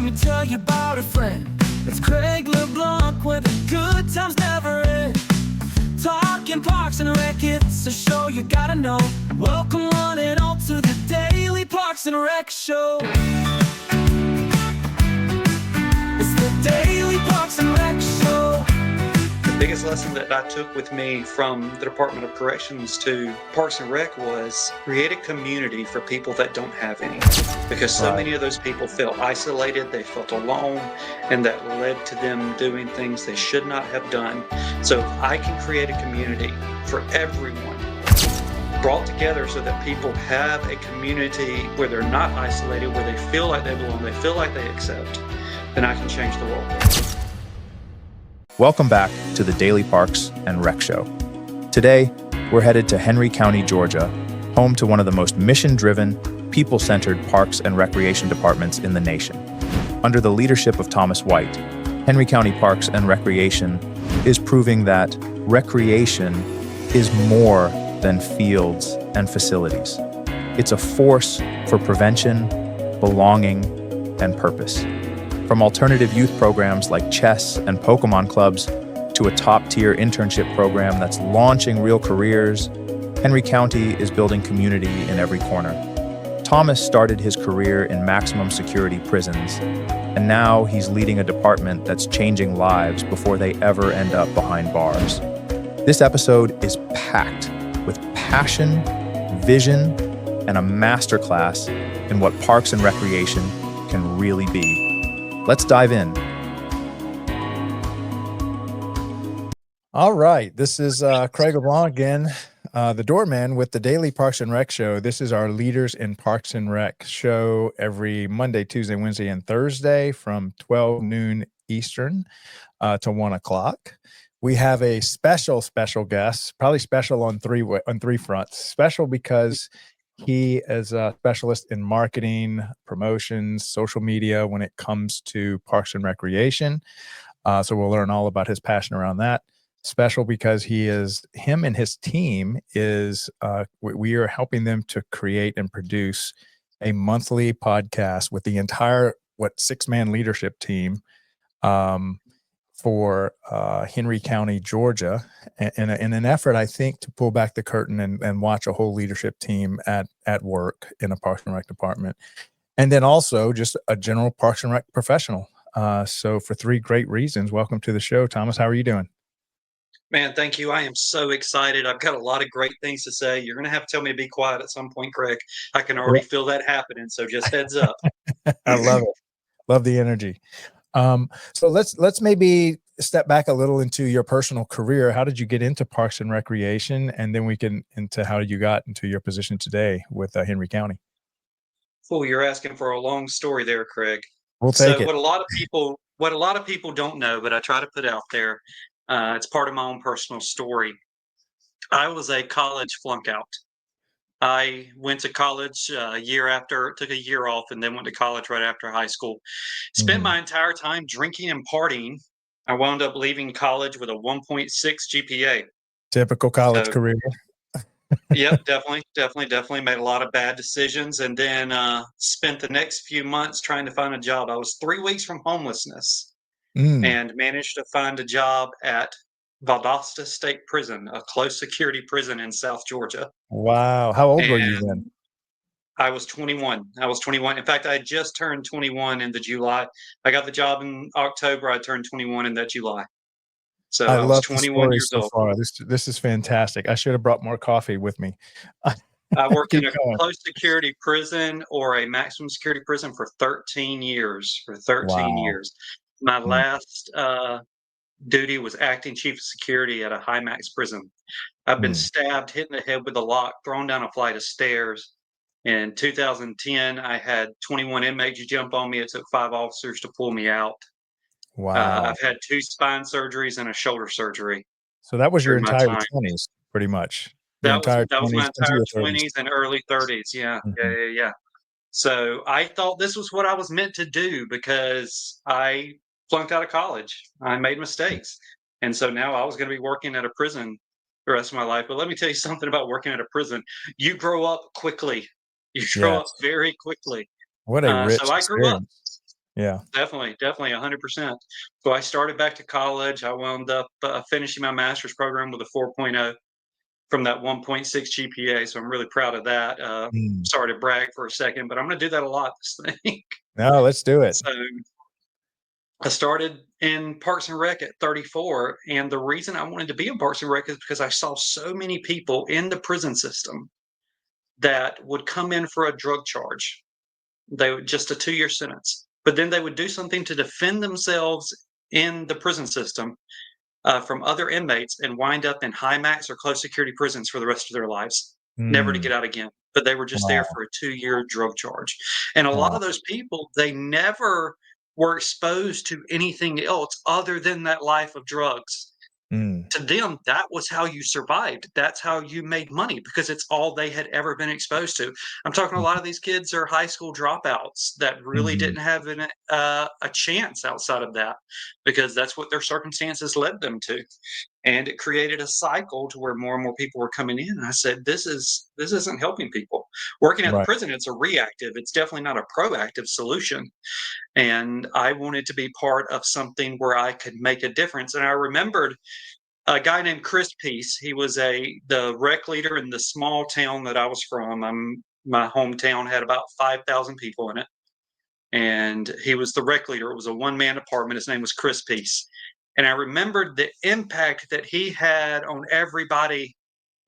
me tell you about a friend. It's Craig LeBlanc where the good times never end. Talking Parks and Rec, it's a show you gotta know. Welcome one and all to the Daily Parks and Rec Show. It's the Daily Parks and Rec Show. The biggest lesson that I took with me from the Department of Corrections to Parks and Rec was create a community for people that don't have any. Because so many of those people felt isolated, they felt alone, and that led to them doing things they should not have done. So if I can create a community for everyone, brought together so that people have a community where they're not isolated, where they feel like they belong, they feel like they accept, then I can change the world. Welcome back to the Daily Parks and Rec Show. Today, we're headed to Henry County, Georgia, home to one of the most mission-driven, people-centered parks and recreation departments in the nation. Under the leadership of Thomas White, Henry County Parks and Recreation is proving that recreation is more than fields and facilities. It's a force for prevention, belonging, and purpose. From alternative youth programs like chess and Pokémon clubs to a top-tier internship program that's launching real careers, Henry County is building community in every corner. Thomas started his career in maximum security prisons, and now he's leading a department that's changing lives before they ever end up behind bars. This episode is packed with passion, vision, and a masterclass in what parks and recreation can really be. Let's dive in. All right, this is Craig LeBlanc again, the Doorman with the Daily Parks and Rec Show. This is our Leaders in Parks and Rec show every Monday, Tuesday, Wednesday, and Thursday from 12 noon Eastern to 1 o'clock. We have a special guest, probably special on three fronts. Special because he is a specialist in marketing, promotions, social media when it comes to parks and recreation. So we'll learn all about his passion around that. Special because him and his team we are helping them to create and produce a monthly podcast with the entire, 6-man leadership team for Henry County, Georgia, in an effort, I think, to pull back the curtain and watch a whole leadership team at work in a Parks and Rec department. And then also just a general Parks and Rec professional. So for 3 great reasons, welcome to the show. Thomas, how are you doing? Man, thank you. I am so excited. I've got a lot of great things to say. You're going to have to tell me to be quiet at some point, Craig. I can already feel that happening. So just heads up. I love it. Love the energy. So let's maybe step back a little into your personal career. How did you get into Parks and Recreation? And then we can into how you got into your position today with Henry County. Well, you're asking for a long story there, Craig. We'll take it. What a lot of people don't know, but I try to put out there, it's part of my own personal story. I was a college flunk out. I went to college took a year off, and then went to college right after high school. Spent my entire time drinking and partying. I wound up leaving college with a 1.6 GPA. Typical college career. Yep, definitely made a lot of bad decisions, and then spent the next few months trying to find a job. I was 3 weeks from homelessness and managed to find a job at Valdosta State Prison, a close security prison in South Georgia. Wow. How old were you then? I was 21. In fact, I had just turned 21 in the July. I got the job in October. I turned 21 in that July. So I was 21 years old. Far. This is fantastic. I should have brought more coffee with me. I worked in a close security prison or a maximum security prison for 13 years. Years. My last duty was acting chief of security at a high max prison. I've been stabbed, hit in the head with a lock, thrown down a flight of stairs. In 2010, I had 21 inmates jump on me. It took 5 officers to pull me out. Wow. I've had 2 spine surgeries and a shoulder surgery. So that was your entire 20s, pretty much. That was my entire 20s and early 30s. Yeah. So I thought this was what I was meant to do because I flunked out of college. I made mistakes. And so now I was going to be working at a prison the rest of my life. But let me tell you something about working at a prison. You grow up quickly. You grow up very quickly. What a rich So I grew up. Yeah. Definitely 100%. So I started back to college. I wound up finishing my master's program with a 4.0 from that 1.6 GPA. So I'm really proud of that. Mm. Sorry to brag for a second, but I'm going to do that a lot this thing. No, let's do it. So I started in Parks and Rec at 34, and the reason I wanted to be in Parks and Rec is because I saw so many people in the prison system that would come in for a drug charge. They would just a 2-year sentence, but then they would do something to defend themselves in the prison system from other inmates and wind up in high max or close security prisons for the rest of their lives, never to Mm. get out again. But they were just there Wow. for a 2-year drug charge. And a lot Wow. of those people, they never were exposed to anything else other than that life of drugs. Mm. To them, that was how you survived. That's how you made money because it's all they had ever been exposed to. I'm talking a lot of these kids are high school dropouts that really Mhm. didn't have a chance outside of that because that's what their circumstances led them to. And it created a cycle to where more and more people were coming in. And I said, this isn't helping people. Working at the Right. prison, it's a reactive. It's definitely not a proactive solution. And I wanted to be part of something where I could make a difference. And I remembered a guy named Chris Peace. He was the rec leader in the small town that I was from. My hometown had about 5,000 people in it, and he was the rec leader. It was a one-man apartment. His name was Chris Peace, and I remembered the impact that he had on everybody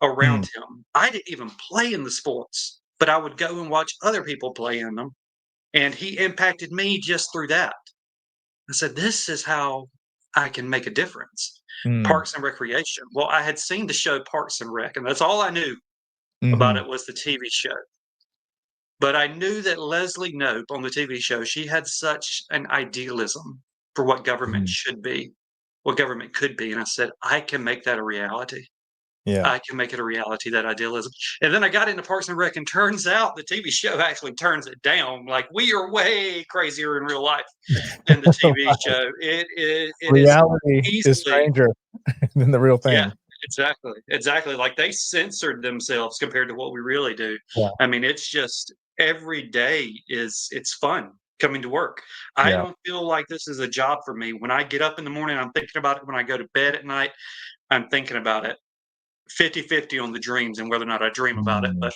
Mm. around him. I didn't even play in the sports, but I would go and watch other people play in them, and he impacted me just through that. I said, "This is how I can make a difference." Mm. Parks and Recreation. Well, I had seen the show Parks and Rec, and that's all I knew about Mhm. it was the TV show. But I knew that Leslie Knope on the TV show, she had such an idealism for what government Mhm. should be, what government could be, and I said, "I can make that a reality. Yeah. I can make it a reality, that idealism." And then I got into Parks and Rec, and turns out the TV show actually turns it down. Like, we are way crazier in real life than the TV show. It is Reality is easily. stranger than the real Yeah, thing. exactly. Like, they censored themselves compared to what we really do. Yeah. I mean, it's just every day it's fun coming to work. I Yeah. don't feel like this is a job for me. When I get up in the morning, I'm thinking about it. When I go to bed at night, I'm thinking about it. 50-50 on the dreams and whether or not I dream about it, Mm.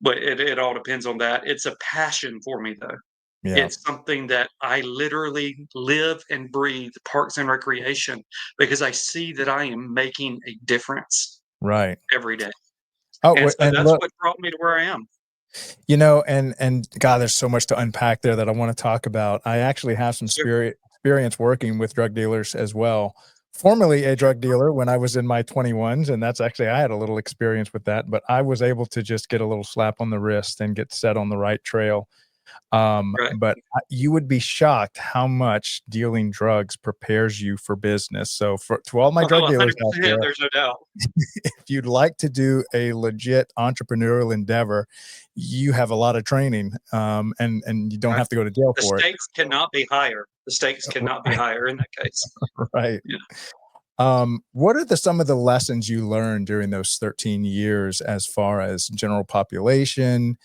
but it all depends on that. It's a passion for me, though. Yeah. It's something that I literally live and breathe Parks and Recreation because I see that I am making a difference Right. every day. Oh, And so and that's look, what brought me to where I am. and God, there's so much to unpack there that I wanna talk about. I actually have some Sure. experience working with drug dealers as well. Formerly a drug dealer when I was in my 21s, and that's actually I had a little experience with that, but I was able to just get a little slap on the wrist and get set on the right trail. Right. But you would be shocked how much dealing drugs prepares you for business. So for to all my Oh, drug dealers out 100%, there, there's no doubt. if you'd like to do a legit entrepreneurial endeavor, you have a lot of training, and you don't Right. have to go to jail The for it. stakes cannot be higher. The stakes cannot be higher in that case. Right. Yeah. What are some of the lessons you learned during those 13 years as far as general population,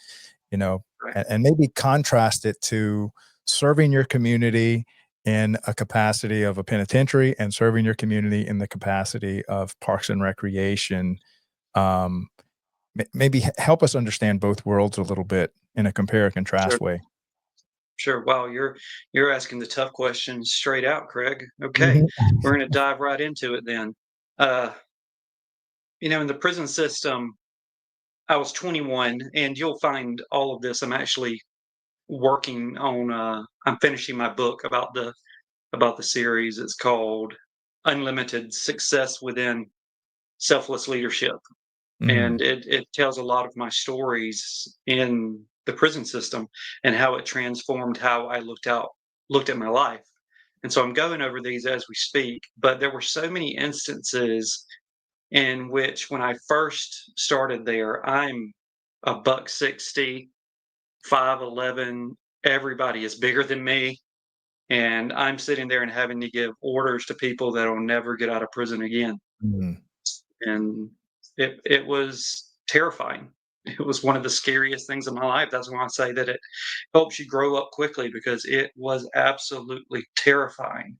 you know, Right. and maybe contrast it to serving your community in a capacity of a penitentiary and serving your community in the capacity of parks and recreation. Um, maybe help us understand both worlds a little bit in a compare and Sure. contrast way. Sure. Wow, you're asking the tough questions straight out, Craig. Okay. Mhm. We're gonna dive right into it then. Uh, in the prison system, I was 21, and you'll find all of this. I'm actually working on I'm finishing my book about the series. It's called Unlimited Success Within Selfless Leadership. Mm, And it tells a lot of my stories in the prison system and how it transformed how I looked at my life. And so I'm going over these as we speak, but there were so many instances in which when I first started there, I'm a buck 60, 5'11", everybody is bigger than me, and I'm sitting there and having to give orders to people that'll never get out of prison again. mm, And it was terrifying. It was one of the scariest things in my life. That's why I say that it helps you grow up quickly, because it was absolutely terrifying.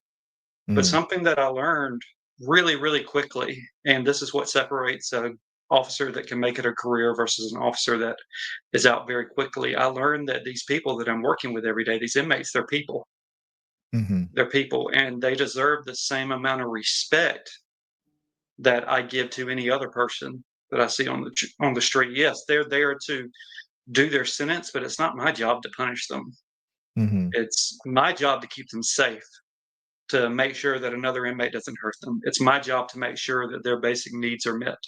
But Mm, something that I learned really, really quickly, and this is what separates a officer that can make it a career versus an officer that is out very quickly. I learned that these people that I'm working with every day, these inmates, they're people. mhm, They're people, and they deserve the same amount of respect that I give to any other person that I see on the street. Yes, they're there to do their sentence, but it's not my job to punish them. mhm, It's my job to keep them safe, to make sure that another inmate doesn't hurt them. It's my job to make sure that their basic needs are met.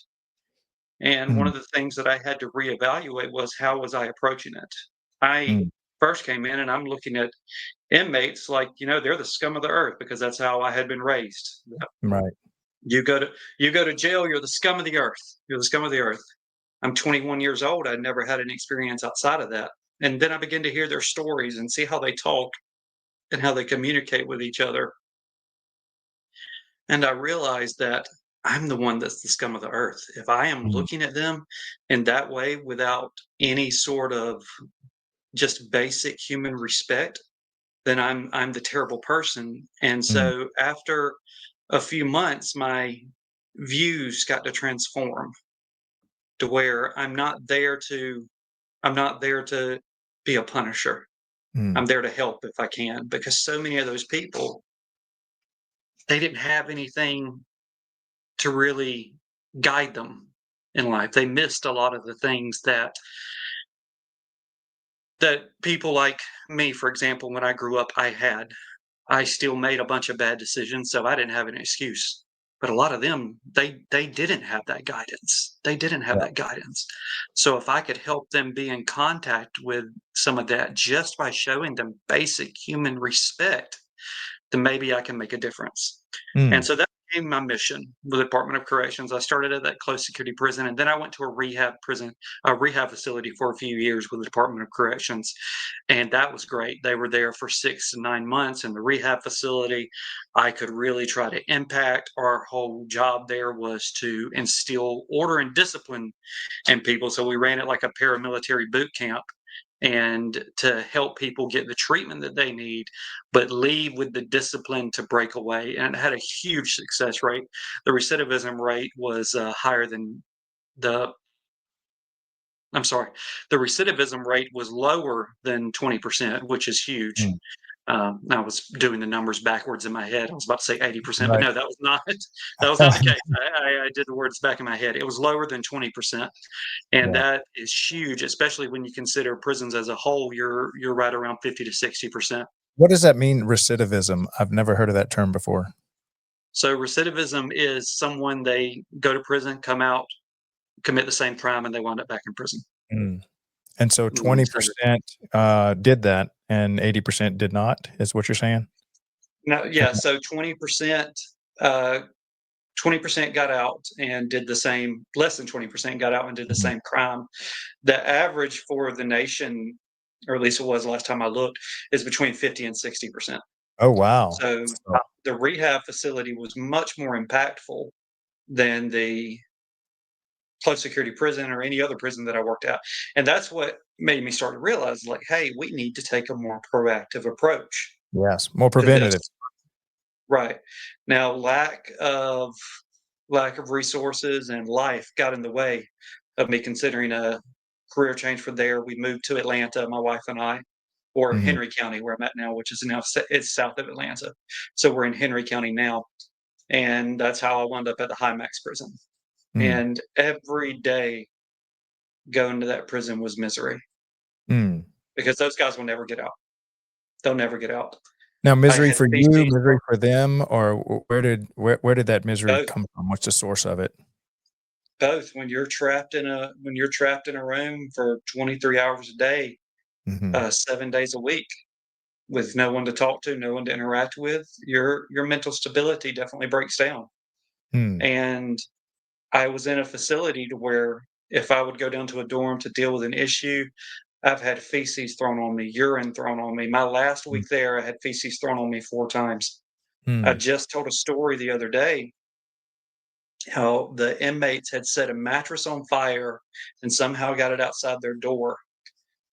And one mm, of the things that I had to reevaluate was, how was I approaching it? I mm, first came in and I'm looking at inmates like, they're the scum of the earth, because that's how I had been raised. right. You go to you go to jail, you're the scum of the earth. You're the scum of the earth. I'm 21 years old. I'd never had an experience outside of that. And then I begin to hear their stories and see how they talk and how they communicate with each other. And I realized that I'm the one that's the scum of the earth. If I am Mm, looking at them in that way without any sort of just basic human respect, then I'm the terrible person. And mm, so after a few months, my views got to transform to where I'm not there to be a punisher. I'm mm, there to help if I can, because so many of those people, they didn't have anything to really guide them in life. They missed a lot of the things that people like me, for example, when I grew up, I had. I still made a bunch of bad decisions, so I didn't have an excuse. But a lot of them, they didn't have that guidance. They didn't have yeah, that guidance. So if I could help them be in contact with some of that just by showing them basic human respect, then maybe I can make a difference. And mm, so that became my mission with the Department of Corrections. I started at that close security prison, and then I went to a rehab facility for a few years with the Department of Corrections. And that was great. They were there for 6 to 9 months in the rehab facility. I could really try to impact. Our whole job there was to instill order and discipline in people. So we ran it like a paramilitary boot camp, and to help people get the treatment that they need, but leave with the discipline to break away. And it had a huge success rate. The recidivism rate was higher than the, I'm sorry, the recidivism rate was lower than 20%, which is huge. mm, I was doing the numbers backwards in my head. I was about to say 80%, but right. no, that was not that was not the case. I did the words back in my head. It was lower than 20%, and Yeah. that is huge, especially when you consider prisons as a whole. You're right around 50 to 60%. What does that mean, recidivism? I've never heard of that term before. So recidivism is someone, they go to prison, come out, commit the same crime, and they wind up back in prison. Mm. And so So 20%, did that and 80% did not, is what you're saying? no, Uh, yeah, so uh 20% got out and did the same. Less than 20% got out and did the mhm, same crime. The average for the nation, or at least it was last time I looked, is between 50 and 60%. oh, wow. So So the rehab facility was much more impactful than the close security prison or any other prison that I worked at. And that's what made me start to realize, like, hey, we need to take a more proactive approach yes, more to this. preventative. Right. Now, lack of resources and life got in the way of me considering a career change from there. We moved to Atlanta, my wife and I, or Mhm, Henry County, where I'm at now, which is now it's south of Atlanta. So we're in Henry County now, and that's how I wound up at the High Max prison. mm, And every day going to that prison was misery, mm. because those guys will never get out. They'll never get out. Now I misery had for you, feces. misery for them, or where did that misery Both, come from? What's the source of it? both. When you're trapped in a room for 23 hours a day, Mhm, 7 days a week, with no one to talk to, no one to interact with, your mental stability definitely breaks down. mm, And I was in a facility to where if I would go down to a dorm to deal with an issue, I've had feces thrown on me, urine thrown on me. My last mm, week there, I had feces thrown on me 4 times. I mm, just told a story the other day how the inmates had set a mattress on fire and somehow got it outside their door.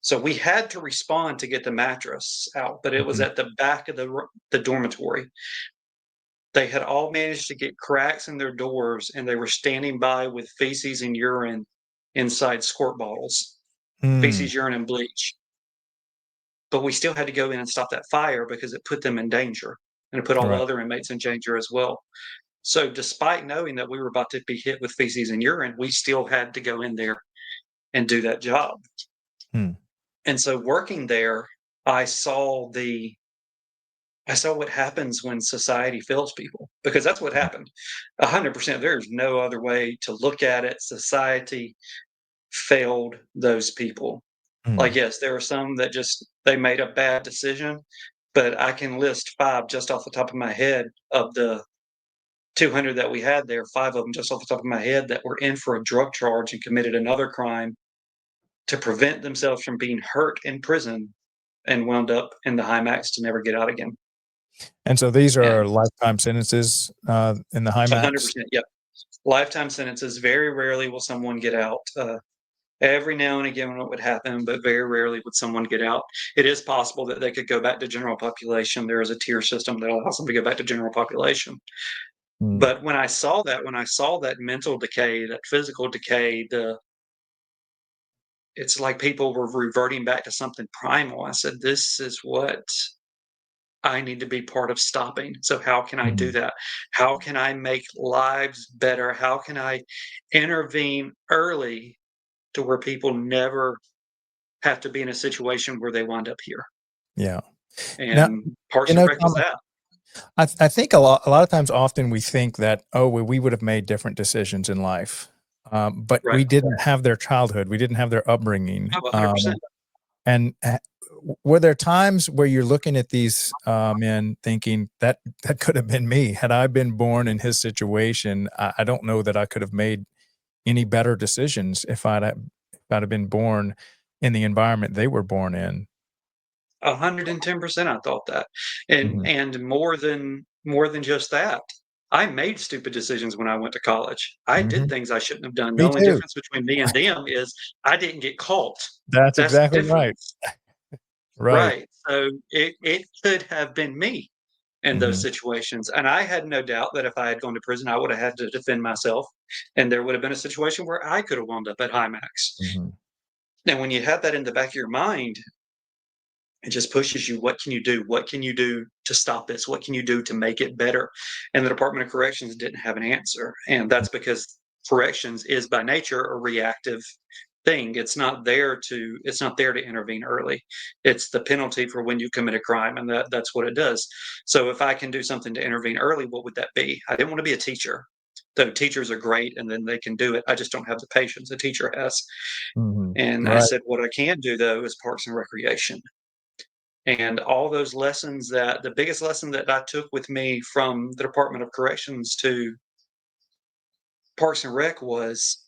So we had to respond to get the mattress out, but it was Mhm. at the back of the dormitory. They had all managed to get cracks in their doors, and they were standing by with feces and urine inside squirt bottles, Mm, feces, urine, and bleach. But we still had to go in and stop that fire because it put them in danger, and it put all the right. other inmates in danger as well. So despite knowing that we were about to be hit with feces and urine, we still had to go in there and do that job. Mm, And so working there, I saw the I saw what happens when society fails people, because that's what happened. 100%. There's no other way to look at it. Society failed those people. Like, mm. yes, there are some that just they made a bad decision, but I can list 5 just off the top of my head of the 200 that we had there, 5 of them just off the top of my head that were in for a drug charge and committed another crime to prevent themselves from being hurt in prison and wound up in the high max to never get out again. And so these are And lifetime sentences in the high max? 100%, yep. Lifetime sentences. Very rarely will someone get out. Every now and again it would happen, but very rarely would someone get out. It is possible that they could go back to general population. There is a tier system that allows them to go back to general population. Mm, But when I saw that mental decay, that physical decay, it's like people were reverting back to something primal. I said, "This is what I need to be part of stopping. So how can I do mhm. that? How can I make lives better? How can I intervene early to where people never have to be in a situation where they wind up here?" Yeah. Now, And Parks and Rec is Tom, that. I think a lot of times often we think that, "Oh, well, we would have made different decisions in life." But Right. we didn't have their childhood, we didn't have their upbringing, Oh, 100%. and, were there times where you're looking at these, men thinking, "That could have been me. Had I been born in his situation, I don't know that I could have made any better decisions if I'd have been born in the environment they were born in." 110% I thought that. And Mhm. more than just that. I made stupid decisions when I went to college. I did Mhm. things I shouldn't have done. The Me only too. difference between me and them is I didn't get caught. That's That's the exactly right. difference. Right. Right. So it could have been me in those Mhm. situations. And I had no doubt that if I had gone to prison, I would have had to defend myself. And there would have been a situation where I could have wound up at high max. Mhm. And when you have that in the back of your mind, it just pushes you. What can you do? What can you do to stop this? What can you do to make it better? And the Department of Corrections didn't have an answer. And that's because corrections is by nature a reactive thing. It's not there to intervene early. It's the penalty for when you commit a crime, and that's what it does. So if I can do something to intervene early, what would that be? I didn't want to be a teacher. Though teachers are great and then they can do it. I just don't have the patience a teacher has. Mhm. And I Right. said, what I can do though is parks and recreation. And all those lessons, that the biggest lesson that I took with me from the Department of Corrections to Parks and Rec was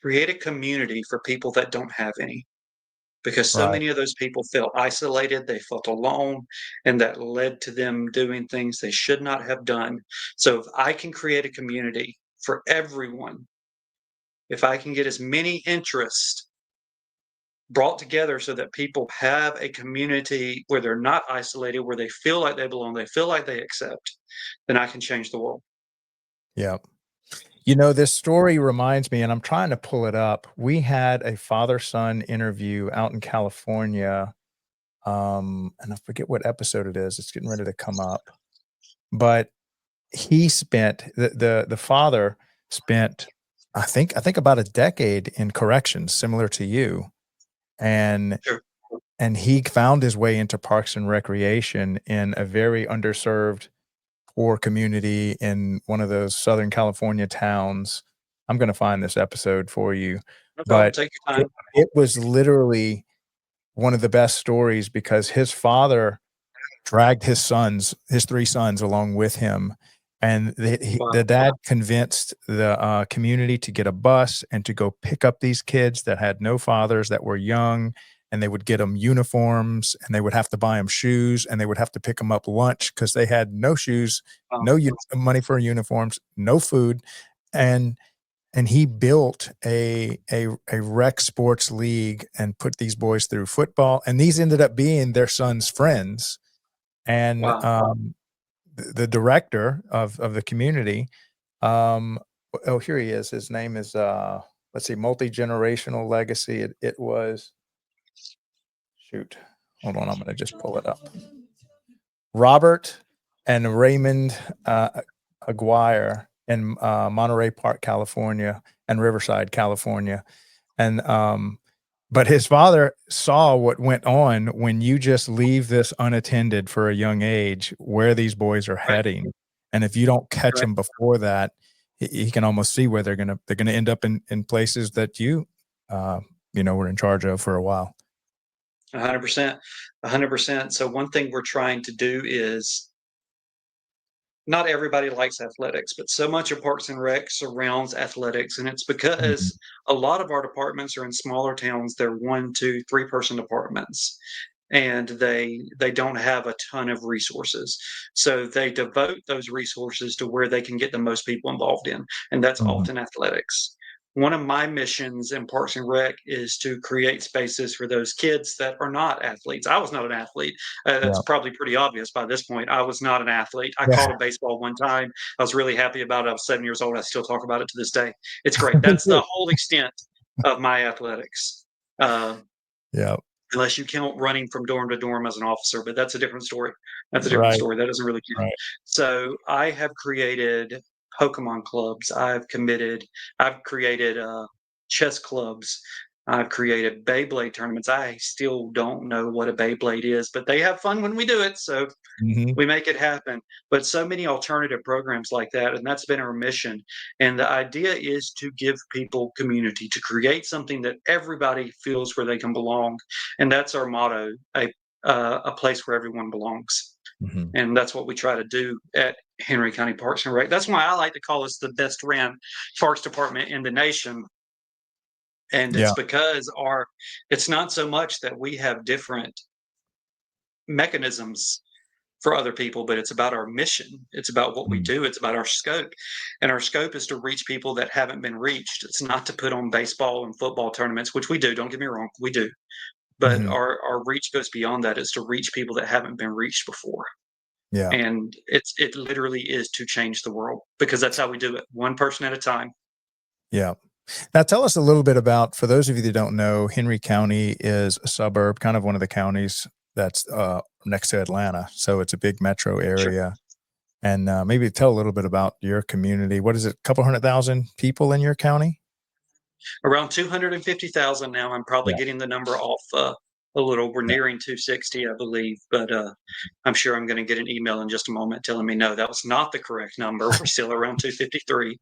create a community for people that don't have any. Because so Right. many of those people felt isolated, they felt alone, and that led to them doing things they should not have done. So if I can create a community for everyone, if I can get as many interests brought together so that people have a community where they're not isolated, where they feel like they belong, they feel like they accept, then I can change the world. Yeah. This story reminds me, and I'm trying to pull it up. We had a father-son interview out in California, and I forget what episode it is. It's getting ready to come up. But he spent the father spent, I think about a decade in corrections, similar to you, and Sure. and he found his way into Parks and Recreation in a very underserved, poor community in one of those Southern California towns. I'm gonna find this episode for you, No problem. but Take your it time. it was literally one of the best stories because his father dragged his 3 sons along with him, and Wow. the dad convinced the, community to get a bus and to go pick up these kids that had no fathers, that were young, and they would get them uniforms, and they would have to buy them shoes, and they would have to pick them up lunch because they had no shoes, Um, no money for uniforms, no food. And he built a rec sports league and put these boys through football, and these ended up being their son's friends. And wow. the director of the community, oh, here he is. His name is let's see, multi-generational legacy. It was, shoot, hold on, I'm going to just pull it up. Robert and Raymond Aguirre in Monterey Park, California, and Riverside, California. And but his father saw what went on when you just leave this unattended for a young age, where these boys are Right. heading. And if you don't catch Right. them before that, he can almost see where they're gonna end up in places that you were in charge of for a while. 100%. 100%. So one thing we're trying to do is, not everybody likes athletics, but so much of Parks and Rec surrounds athletics, and it's Mhm. because a lot of our departments are in smaller towns. They're 1, 2, 3-person departments, and they don't have a ton of resources. So they devote those resources to where they can get the most people involved in, and that's Mhm. often athletics. One of my missions in Parks and Rec is to create spaces for those kids that are not athletes. I was not an athlete. That's Yeah. probably pretty obvious by this point. I was not an athlete. I caught Yeah. a baseball one time. I was really happy about it. I was 7 years old. I still talk about it to this day. It's great. Me That's the too. whole extent of my athletics. Uh, Yeah. Unless you count running from dorm to dorm as an officer, but that's a different story. That's a different Right. story. That doesn't really count. Right. So I have created Pokemon clubs. I've created chess clubs. I've created Beyblade tournaments. I still don't know what a Beyblade is, but they have fun when we do it. So Mhm. we make it happen. But so many alternative programs like that, and that's been our mission. And the idea is to give people community, to create something that everybody feels where they can belong, and that's our motto: a place where everyone belongs. Mhm. And that's what we try to do at Henry County Parks and Rec. That's why I like to call us the best ran parks department in the nation. And it's Yeah. because it's not so much that we have different mechanisms for other people, but it's about our mission. It's about what we Mm. do. It's about our scope. And our scope is to reach people that haven't been reached. It's not to put on baseball and football tournaments, which we do. Don't get me wrong, we do. But Mhm. our reach goes beyond that. It's to reach people that haven't been reached before. Yeah. And it literally is to change the world, because that's how we do it, one person at a time. Yeah. Now tell us a little bit about, for those of you that don't know, Henry County is a suburb, kind of one of the counties that's next to Atlanta. So it's a big metro Sure. area. And maybe tell a little bit about your community. What is it? A couple 100,000 people in your county? Around 250,000 now. I'm probably Yeah. getting the number off a little. We're Yeah. nearing 260, I believe, but I'm sure I'm going to get an email in just a moment telling me no, that was not the correct number. We're still around 253.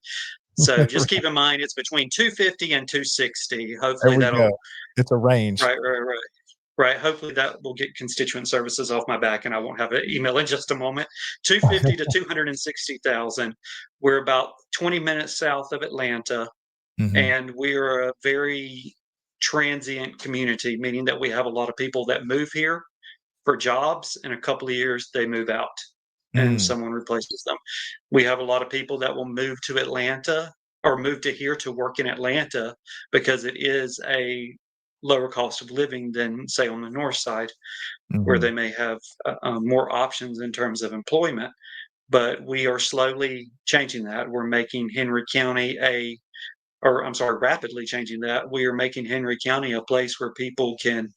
So just keep in mind it's between 250 and 260. There Hopefully we go. that'll It's a range. right. Right. Hopefully that will get constituent services off my back, and I won't have an email in just a moment. 250 to 260,000. We're about 20 minutes south of Atlanta, Mhm. and we are a very transient community, meaning that we have a lot of people that move here for jobs. In a couple of years, they move out and Mm. someone replaces them. We have a lot of people that will move to Atlanta or move to here to work in Atlanta because it is a lower cost of living than, say, on the north side, where they Mhm. may have more options in terms of employment. But we are slowly changing that. We're making Henry County or I'm sorry, rapidly changing that. We are making Henry County a place where people can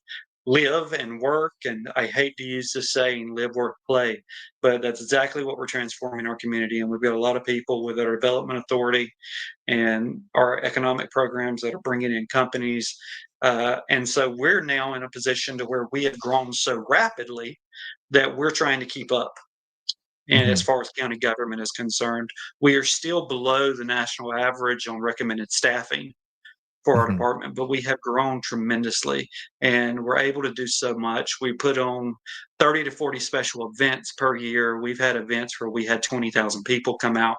live and work. And I hate to use this saying, live, work, play, but that's exactly what we're transforming our community. And we've got a lot of people with our development authority and our economic programs that are bringing in companies. And so we're now in a position to where we have grown so rapidly that we're trying to keep up. And as Mhm. far as county government is concerned, we are still below the national average on recommended staffing for our Mhm. department, but we have grown tremendously and we're able to do so much. We put on 30 to 40 special events per year. We've had events where we had 20,000 people come out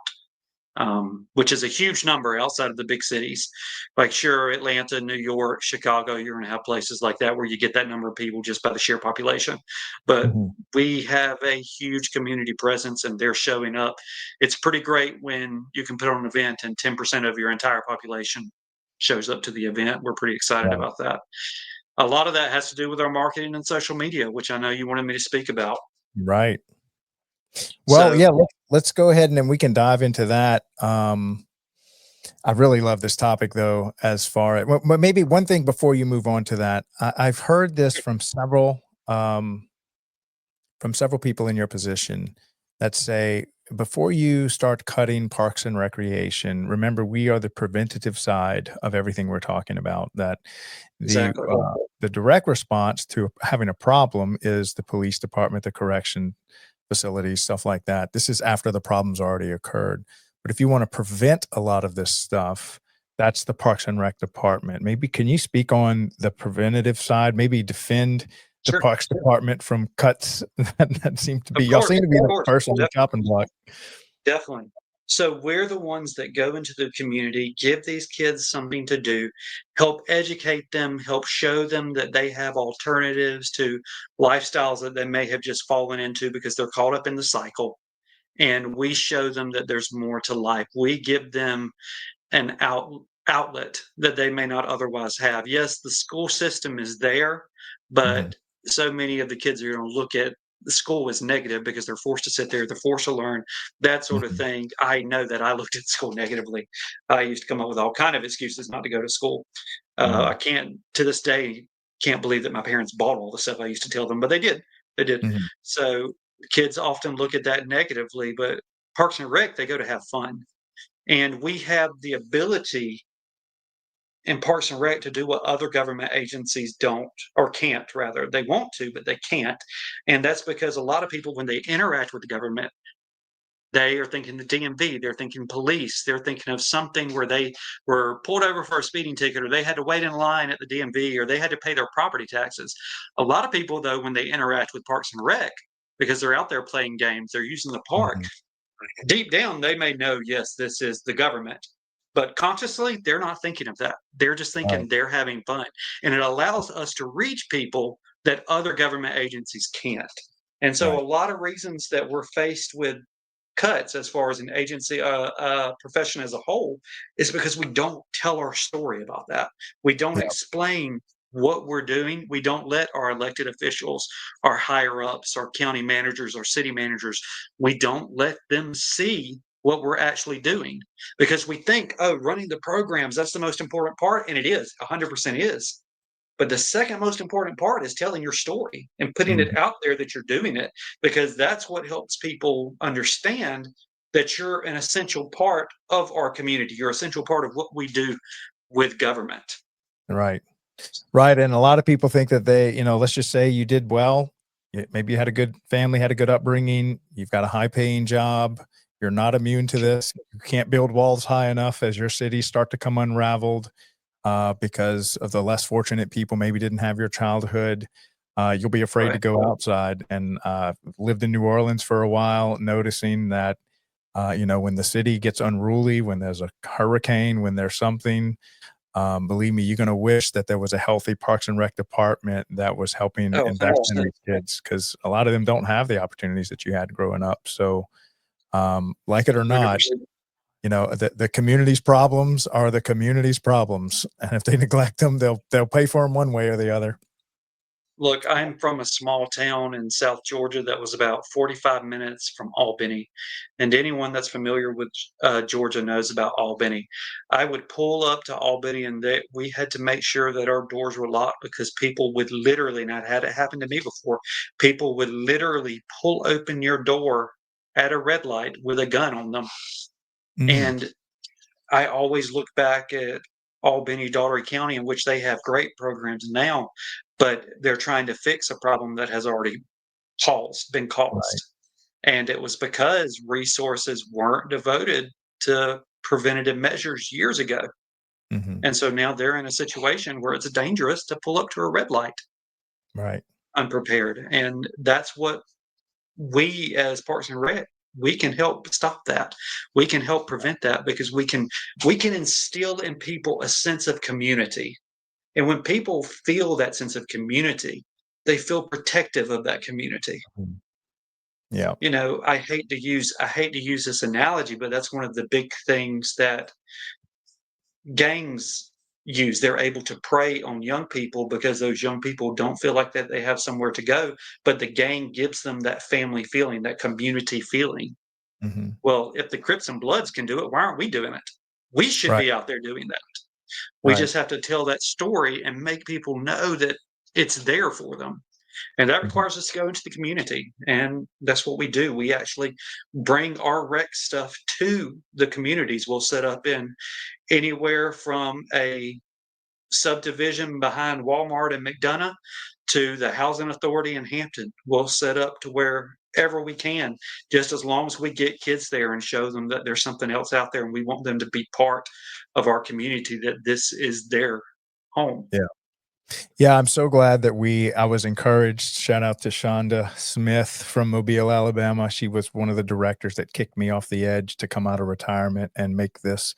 which is a huge number outside of the big cities. Like, sure, Atlanta, New York, Chicago, you're going to have places like that where you get that number of people just by the sheer population. But Mhm. we have a huge community presence and they're showing up. It's pretty great when you can put on an event and 10% of your entire population shows up to the event. We're pretty excited Right. about that. A lot of that has to do with our marketing and social media, which I know you wanted me to speak about. Right. Well, So, yeah, let's go ahead and then we can dive into that. I really love this topic though, as far as, well, but maybe one thing before you move on to that, I've heard this from several people in your position that say, before you start cutting parks and recreation, remember we are the preventative side of everything we're talking about. That exactly. the direct response to having a problem is the police department, the correction facilities, stuff like that. This is after the problem's already occurred. But if you want to prevent a lot of this stuff, that's the Parks and Rec department. Maybe can you speak on the preventative side? Maybe defend the Sure. Parks department from cuts that seem to be, Of y'all course. seem to be Of the course. first on the chopping block. Definitely. So we're the ones that go into the community, give these kids something to do, help educate them, help show them that they have alternatives to lifestyles that they may have just fallen into because they're caught up in the cycle. And we show them that there's more to life. We give them an outlet that they may not otherwise have. Yes, the school system is there, Mhm, but so many of the kids are going to look at the school as negative because they're forced to sit there, they're forced to learn, that sort of mhm, thing. I know that I looked at school negatively. I used to come up with all kind of excuses not to go to school. I mhm, can't to this day can't believe that my parents bought all the stuff I used to tell them, but they did. They did. mhm, So kids often look at that negatively, but Parks and Rec, they go to have fun. And we have the ability in Parks and Rec to do what other government agencies don't or can't, rather. They want to, but they can't. And that's because a lot of people, when they interact with the government, they are thinking the DMV, they're thinking police, they're thinking of something where they were pulled over for a speeding ticket, or they had to wait in line at the DMV, or they had to pay their property taxes. A lot of people, though, when they interact with Parks and Rec, because they're out there playing games, they're using the park, mhm, deep down, they may know, yes, this is the government. But consciously, they're not thinking of that. They're just right, thinking they're having fun. And it allows us to reach people that other government agencies can't. And so, right, a lot of reasons that we're faced with cuts as far as an agency, profession as a whole, is because we don't tell our story about that. We don't yeah, explain what we're doing. We don't let our elected officials, our higher ups, our county managers, our city managers, we don't let them see what we're actually doing because we think, oh, running the programs, that's the most important part. And it is, 100% is. But the second most important part is telling your story and putting mhm, it out there that you're doing it, because that's what helps people understand that you're an essential part of our community. You're an essential part of what we do with government. right. Right, and a lot of people think that they, let's just say you did well, maybe you had a good family, had a good upbringing, you've got a high-paying job, you're not immune to this, you can't build walls high enough as your cities start to come unraveled, because of the less fortunate people maybe didn't have your childhood. You'll be afraid to Right. go outside, and lived in New Orleans for a while, noticing that, when the city gets unruly, when there's a hurricane, when there's something, believe me, you're gonna wish that there was a healthy Parks and Rec department that was helping Oh, invest in 100%. these kids, because a lot of them don't have the opportunities that you had growing up. So, like it or not, 100%. the community's problems are the community's problems, and if they neglect them, they'll pay for them one way or the other. Look, I'm from a small town in South Georgia that was about 45 minutes from Albany. And anyone that's familiar with Georgia knows about Albany. I would pull up to Albany and we had to make sure that our doors were locked because people would literally, and I've had it happen to me before, people would literally pull open your door at a red light with a gun on them. Mm, And I always look back at Albany, Daugherty County, in which they have great programs now, but they're trying to fix a problem that has already been right. caused. And it was because resources weren't devoted to preventative measures years ago. Mhm. And so now they're in a situation where it's dangerous to pull up to a red light Right. unprepared. And that's what we as Parks and Rec we can help stop that. We can help prevent that because we can instill in people a sense of community. And when people feel that sense of community, they feel protective of that community. Mhm. Yeah. I hate to use this analogy, but that's one of the big things that gangs use. They're able to prey on young people because those young people don't feel like that they have somewhere to go, but the gang gives them that family feeling, that community feeling. Hmm. Well, if the Crips and Bloods can do it, why aren't we doing it? We should Right. be out there doing that. We Right. just have to tell that story and make people know that it's there for them. And that Mhm. requires us to go into the community. And that's what we do. We actually bring our rec stuff to the communities. We'll set up in anywhere from a subdivision behind Walmart in McDonough to the housing authority in Hampton. We'll set up to wherever we can, just as long as we get kids there and show them that there's something else out there and we want them to be part of our community, that this is their home. Yeah. Yeah, I'm so glad that I was encouraged. Shout out to Shonda Smith from Mobile, Alabama. She was one of the directors that kicked me off the edge to come out of retirement and make this,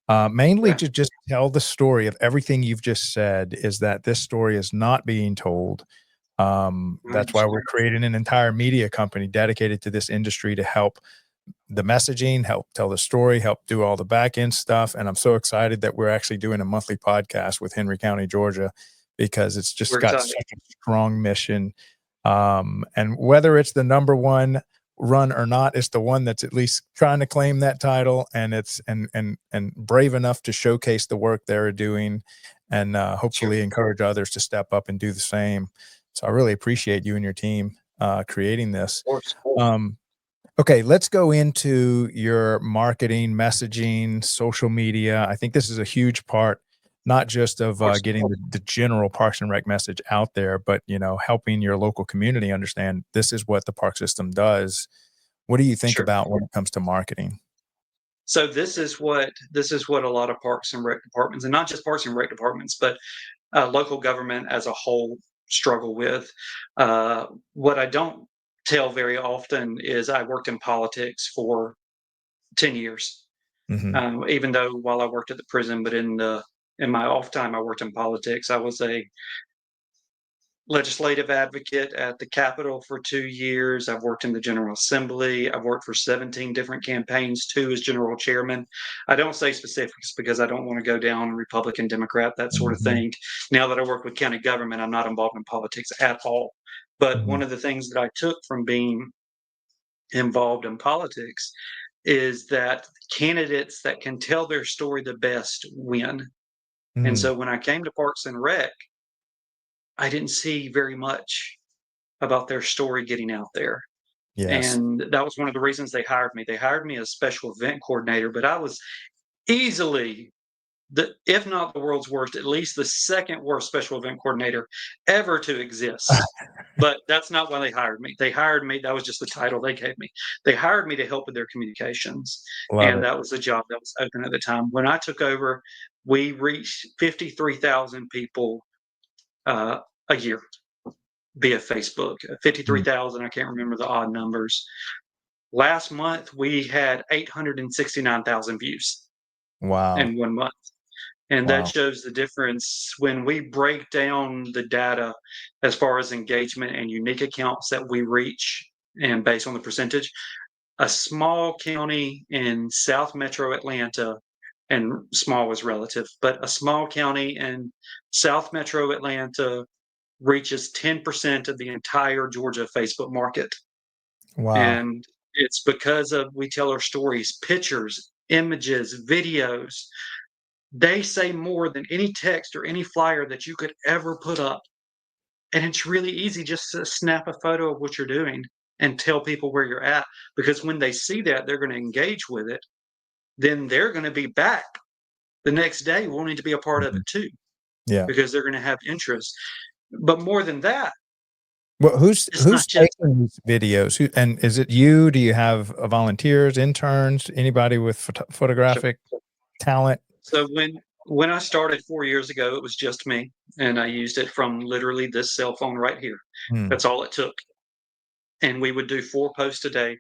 mainly Yeah. to just tell the story of everything you've just said, is that this story is not being told. I That's why we're understand. creating an entire media company dedicated to this industry to help the messaging, help tell the story, help do all the back end stuff. And I'm so excited that we're actually doing a monthly podcast with Henry County, Georgia, because it's just We're got excited. such a strong mission. And whether it's the number one run or not, it's the one that's at least trying to claim that title, and it's and brave enough to showcase the work they're doing, and Sure. hopefully encourage others to step up and do the same. So I really appreciate you and your team creating this. Of course. Um, Okay, let's go into your marketing, messaging, social media. I think this is a huge part, not just Of of course. getting the general Parks and Rec message out there, but helping your local community understand this is what the park system does. What do you think Sure. about when it comes to marketing? So this is what a lot of parks and rec departments, and not just parks and rec departments, but local government as a whole struggle with. Uh, what I don't tell very often is I worked in politics for 10 years. Hmm. Even though while I worked at the prison, but in my off time I worked in politics. I was a legislative advocate at the Capitol for 2 years. I've worked in the General Assembly. I've worked for 17 different campaigns, two as general chairman. I don't say specifics because I don't want to go down Republican, Democrat, that sort of Hmm. thing. Now that I work with county government, I'm not involved in politics at all. But Hmm. one of the things that I took from being involved in politics is that candidates that can tell their story the best win. And Hmm. so when I came to Parks and Rec, I didn't see very much about their story getting out there. Yes. And that was one of the reasons they hired me. They hired me as special event coordinator, but I was easily if not the world's worst, at least the second worst special event coordinator ever to exist. But that's not why they hired me. They hired me, that was just the title they gave me. They hired me to help with their communications. Love And it. that was the job that was open at the time. When I took over, we reached 53,000 people a year via Facebook. Mm. 53,000, I can't remember the odd numbers. Last month, we had 869,000 views Wow. in 1 month. And that Wow. shows the difference when we break down the data as far as engagement and unique accounts that we reach and based on the percentage. A small county in South Metro Atlanta, and small was relative, but a small county in South Metro Atlanta reaches 10% of the entire Georgia Facebook market. Wow. And it's because of we tell our stories, pictures, images, videos. They say more than any text or any flyer that you could ever put up. And it's really easy just to snap a photo of what you're doing and tell people where you're at. Because when they see that, they're going to engage with it. Then they're going to be back the next day wanting to be a part of Mhm. it too, Yeah. because they're going to have interest. But more than that, Well, it's who's not just taking these videos? Who, and is it you? Do you have volunteers, interns, anybody with photographic talent? so when I started 4 years ago, it was just me, and I used it from literally this cell phone right here. Hmm. That's all it took. And we would do 4 posts a day.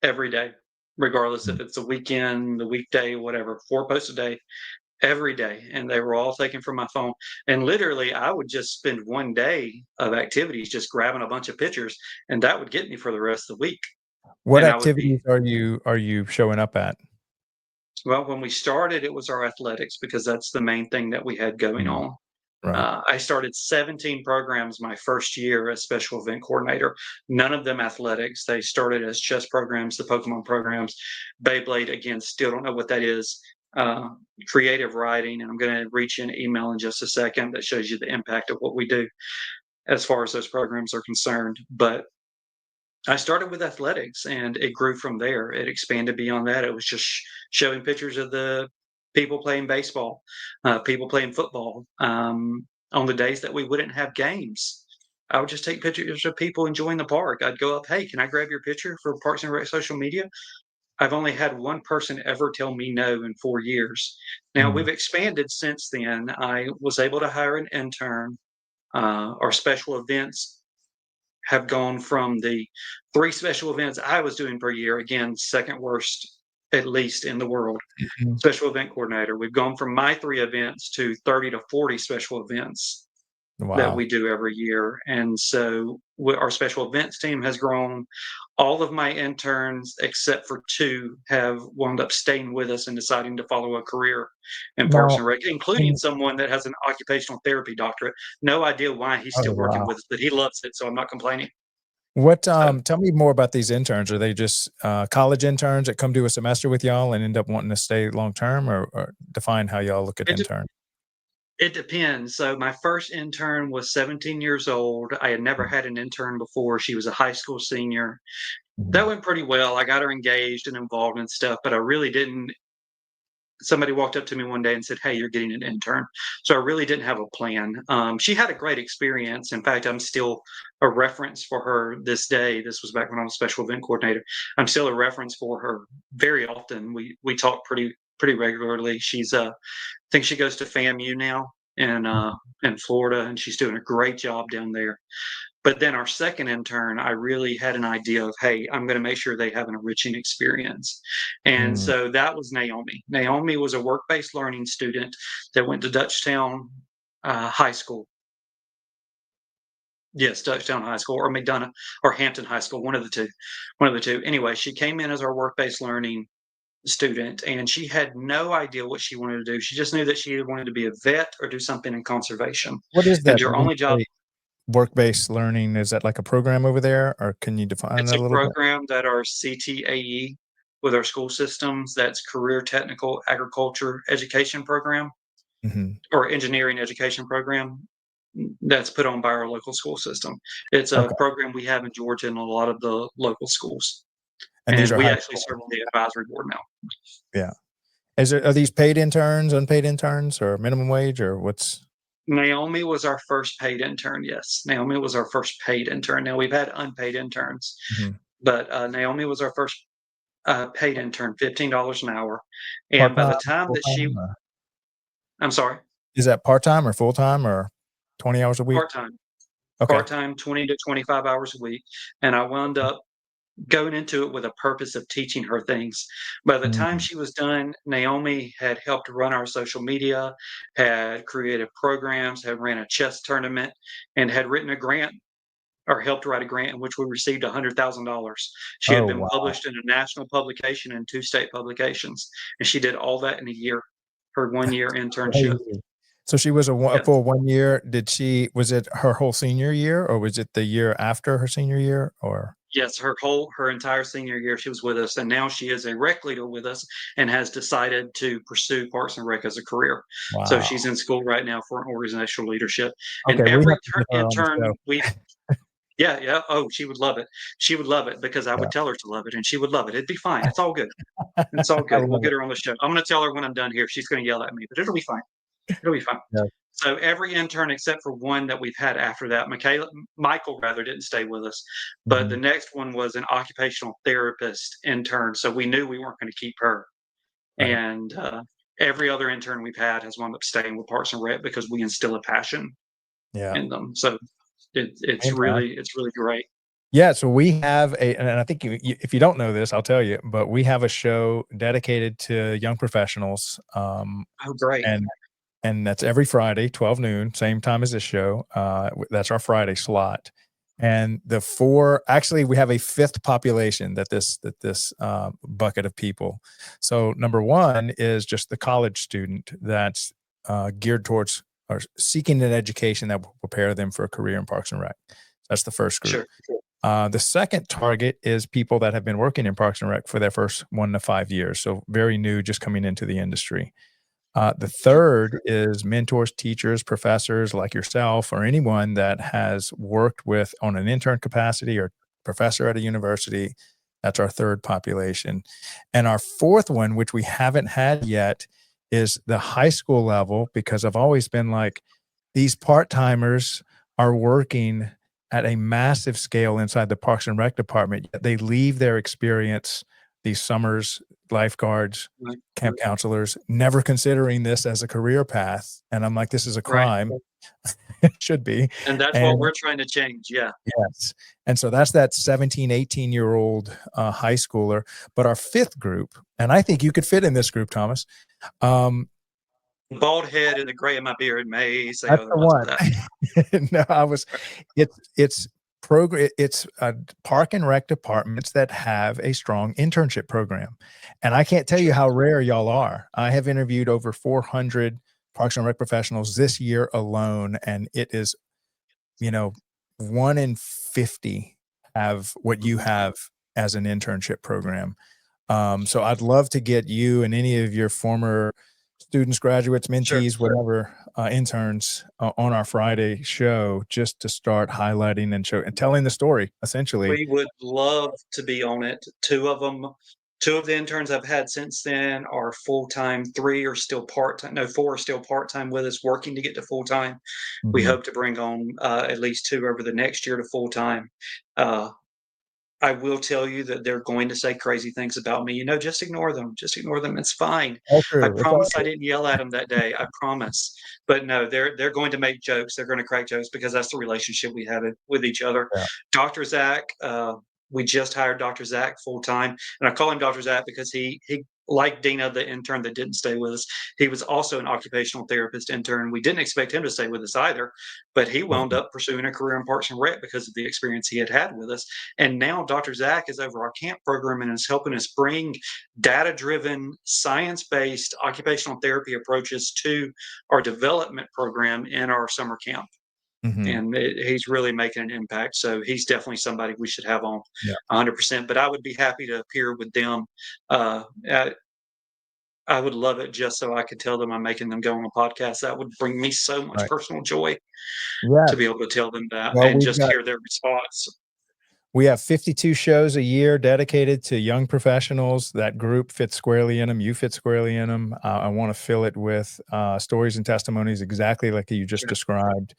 every day, regardless Mm. if it's a weekend, the weekday, whatever, 4 posts a day, every day. And they were all taken from my phone. And literally, I would just spend one day of activities just grabbing a bunch of pictures, and that would get me for the rest of the week. What And I would be activities are you showing up at? Well, when we started, it was our athletics because that's the main thing that we had going Mm, on. right. I started 17 programs my first year as special event coordinator. None of them athletics. They started as chess programs, the Pokemon programs, Beyblade. Again, still don't know what that is. Uh, Creative writing, and I'm going to reach you an email in just a second that shows you the impact of what we do as far as those programs are concerned. But I started with athletics and it grew from there. It expanded beyond that. It was just showing pictures of the people playing baseball, people playing football. On the days that we wouldn't have games, I would just take pictures of people enjoying the park. I'd go up, hey, can I grab your picture for Parks and Rec social media? I've only had one person ever tell me no in 4 years. Now Mm, we've expanded since then. I was able to hire an intern. Our special events have gone from the 3 special events I was doing per year, again, second worst, at least in the world, mhm. special event coordinator. We've gone from my 3 events to 30 to 40 special events that Wow. we do every year. And so our special events team has grown. All of my interns, except for 2, have wound up staying with us and deciding to follow a career in Parks Now, and Rec, including in someone that has an occupational therapy doctorate. No idea why he's oh, still working wow. with us, but he loves it, so I'm not complaining. What, So tell me more about these interns. Are they just, college interns that come do a semester with y'all and end up wanting to stay long term, or define how y'all look at it intern? it depends. So my first intern was 17 years old. I had never Mm, had an intern before. She was a high school senior. That mhm, went pretty well. I got her engaged and involved in stuff, but I really didn't. Somebody walked up to me one day and said, "Hey, you're getting an intern." So I really didn't have a plan. She had a great experience. In fact, I'm still a reference for her this day. This was back when I was special event coordinator. I'm still a reference for her very often. We talk pretty regularly. I think she goes to FAMU now mhm, in Florida, and she's doing a great job down there. But then our second intern, I really had an idea of, hey, I'm going to make sure they have an enriching experience. And mm, so that was Naomi. Naomi was a work based learning student that went to Dutchtown High School. Yes, Dutchtown High School or McDonough or Hampton High School, one of the two. One of the two. Anyway, she came in as our work based learning student and she had no idea what she wanted to do. She just knew that she either wanted to be a vet or do something in conservation. what is And that her only job. work-based learning? Is that like a program over there, or can you define It's that a a little bit? program that our CTAE with our school systems, that's Career Technical Agriculture Education Program Mhm. or Engineering Education Program, that's put on by our local school system. It's a Okay, program we have in Georgia in a lot of the local schools, and these and are we high actually school. serve on the advisory board now. Yeah. Are these paid interns, unpaid interns, or minimum wage, or what's Naomi was our first paid intern, yes. Naomi was our first paid intern. Now, we've had unpaid interns, mhm, but, Naomi was our first, paid intern, $15 an hour, and by the part-time, time that she full-time, or I'm sorry? is that part-time or full-time or 20 hours a week? Part-time. Okay. Part-time, 20 to 25 hours a week, and I wound up going into it with a purpose of teaching her things. By the time Mm, she was done, Naomi had helped run our social media, had created programs, had ran a chess tournament, and had written a grant or helped write a grant in which we received $100,000. She had oh, been wow. published in a national publication and 2 state publications, and she did all that in a year, her 1-year internship. Crazy. So she was a Yes. full 1 year. Was it her whole senior year, or was it the year after her senior year, or Yes, her entire senior year, she was with us, and now she is a rec leader with us and has decided to pursue Parks and Rec as a career. So wow. she's in school right now for an organizational leadership. And Okay, we every have to get her on the intern show. yeah, yeah. Oh, she would love it. She would love it because I Yeah. would tell her to love it, and she would love it. It'd be fine. It's all good. It's all I good. We'll love get it. her on the show. I'm going to tell her when I'm done here. She's going to yell at me, but it'll be fine. It'll be fine. Yeah. So every intern except for one that we've had after that, Michael rather didn't stay with us, but the Mhm. next one was an occupational therapist intern. So we knew we weren't going to keep her. Right. And every other intern we've had has wound up staying with Parks and Rec because we instill a passion Yeah. in them. So it's Impact. really great. Yeah, so we have and I think if you don't know this, I'll tell you, but we have a show dedicated to young professionals, Oh, great. and that's every Friday, 12 noon, same time as this show. That's our Friday slot. And actually, we have a fifth population that this bucket of people. So number one is just the college student that's geared towards or seeking an education that will prepare them for a career in Parks and Rec. That's the first group. Sure. The second target is people that have been working in Parks and Rec for their first 1 to 5 years, so very new, just coming into the industry. The third is mentors, teachers, professors like yourself, or anyone that has worked with on an intern capacity or professor at a university. That's our third population. And our fourth one, which we haven't had yet, is the high school level, because I've always been like, these part-timers are working at a massive scale inside the Parks and Rec department, yet they leave their experience, these summers, lifeguards, Right. camp counselors, never considering this as a career path. And I'm like, this is a Right. crime. It should be. And that's what And we're trying to change. Yeah. yes. And so that's that 17, 18-year-old high schooler. But our fifth group, and I think you could fit in this group, Thomas. Bald head and the gray in my beard may say That's the otherwise one. to that. No, it's park and rec departments that have a strong internship program. And I can't tell you how rare y'all are. I have interviewed over 400 Parks and Rec professionals this year alone, and it is, 1 in 50 have what you have as an internship program. So I'd love to get you and any of your former students, graduates, mentees, whatever, interns on our Friday show, just to start highlighting and telling the story, essentially. We would love to be on it. Two of the interns I've had since then are full-time. 3 are still part-time. No, 4 are still part-time with us, working to get to full-time. We Mhm. hope to bring on at least 2 over the next year to full-time. I will tell you that they're going to say crazy things about me. Just ignore them. Just ignore them. It's fine. All I true. It's all promise I didn't yell at them that day. I promise. But no, they're going to make jokes. They're going to crack jokes because that's the relationship we have with each other. yeah. Dr. Zach, we just hired Dr. Zach full time, and I call him Dr. Zach because he like Dina, the intern that didn't stay with us, he was also an occupational therapist intern. We didn't expect him to stay with us either, but he wound Mhm. up pursuing a career in Parks and Rec because of the experience he had with us. And now Dr. Zach is over our camp program and is helping us bring data-driven, science-based occupational therapy approaches to our development program in our summer camp. Mhm. And he's really making an impact. So he's definitely somebody we should have on Yeah. 100%. But I would be happy to appear with them. Uh, I would love it just so I could tell them I'm making them go on a podcast. That would bring me so much Right. personal joy to be Yes. able to tell them that Well, and just hear their response. we have 52 shows a year dedicated to young professionals. That group fits squarely in them. You fit squarely in them. I want to fill it with stories and testimonies exactly like you just Sure. described.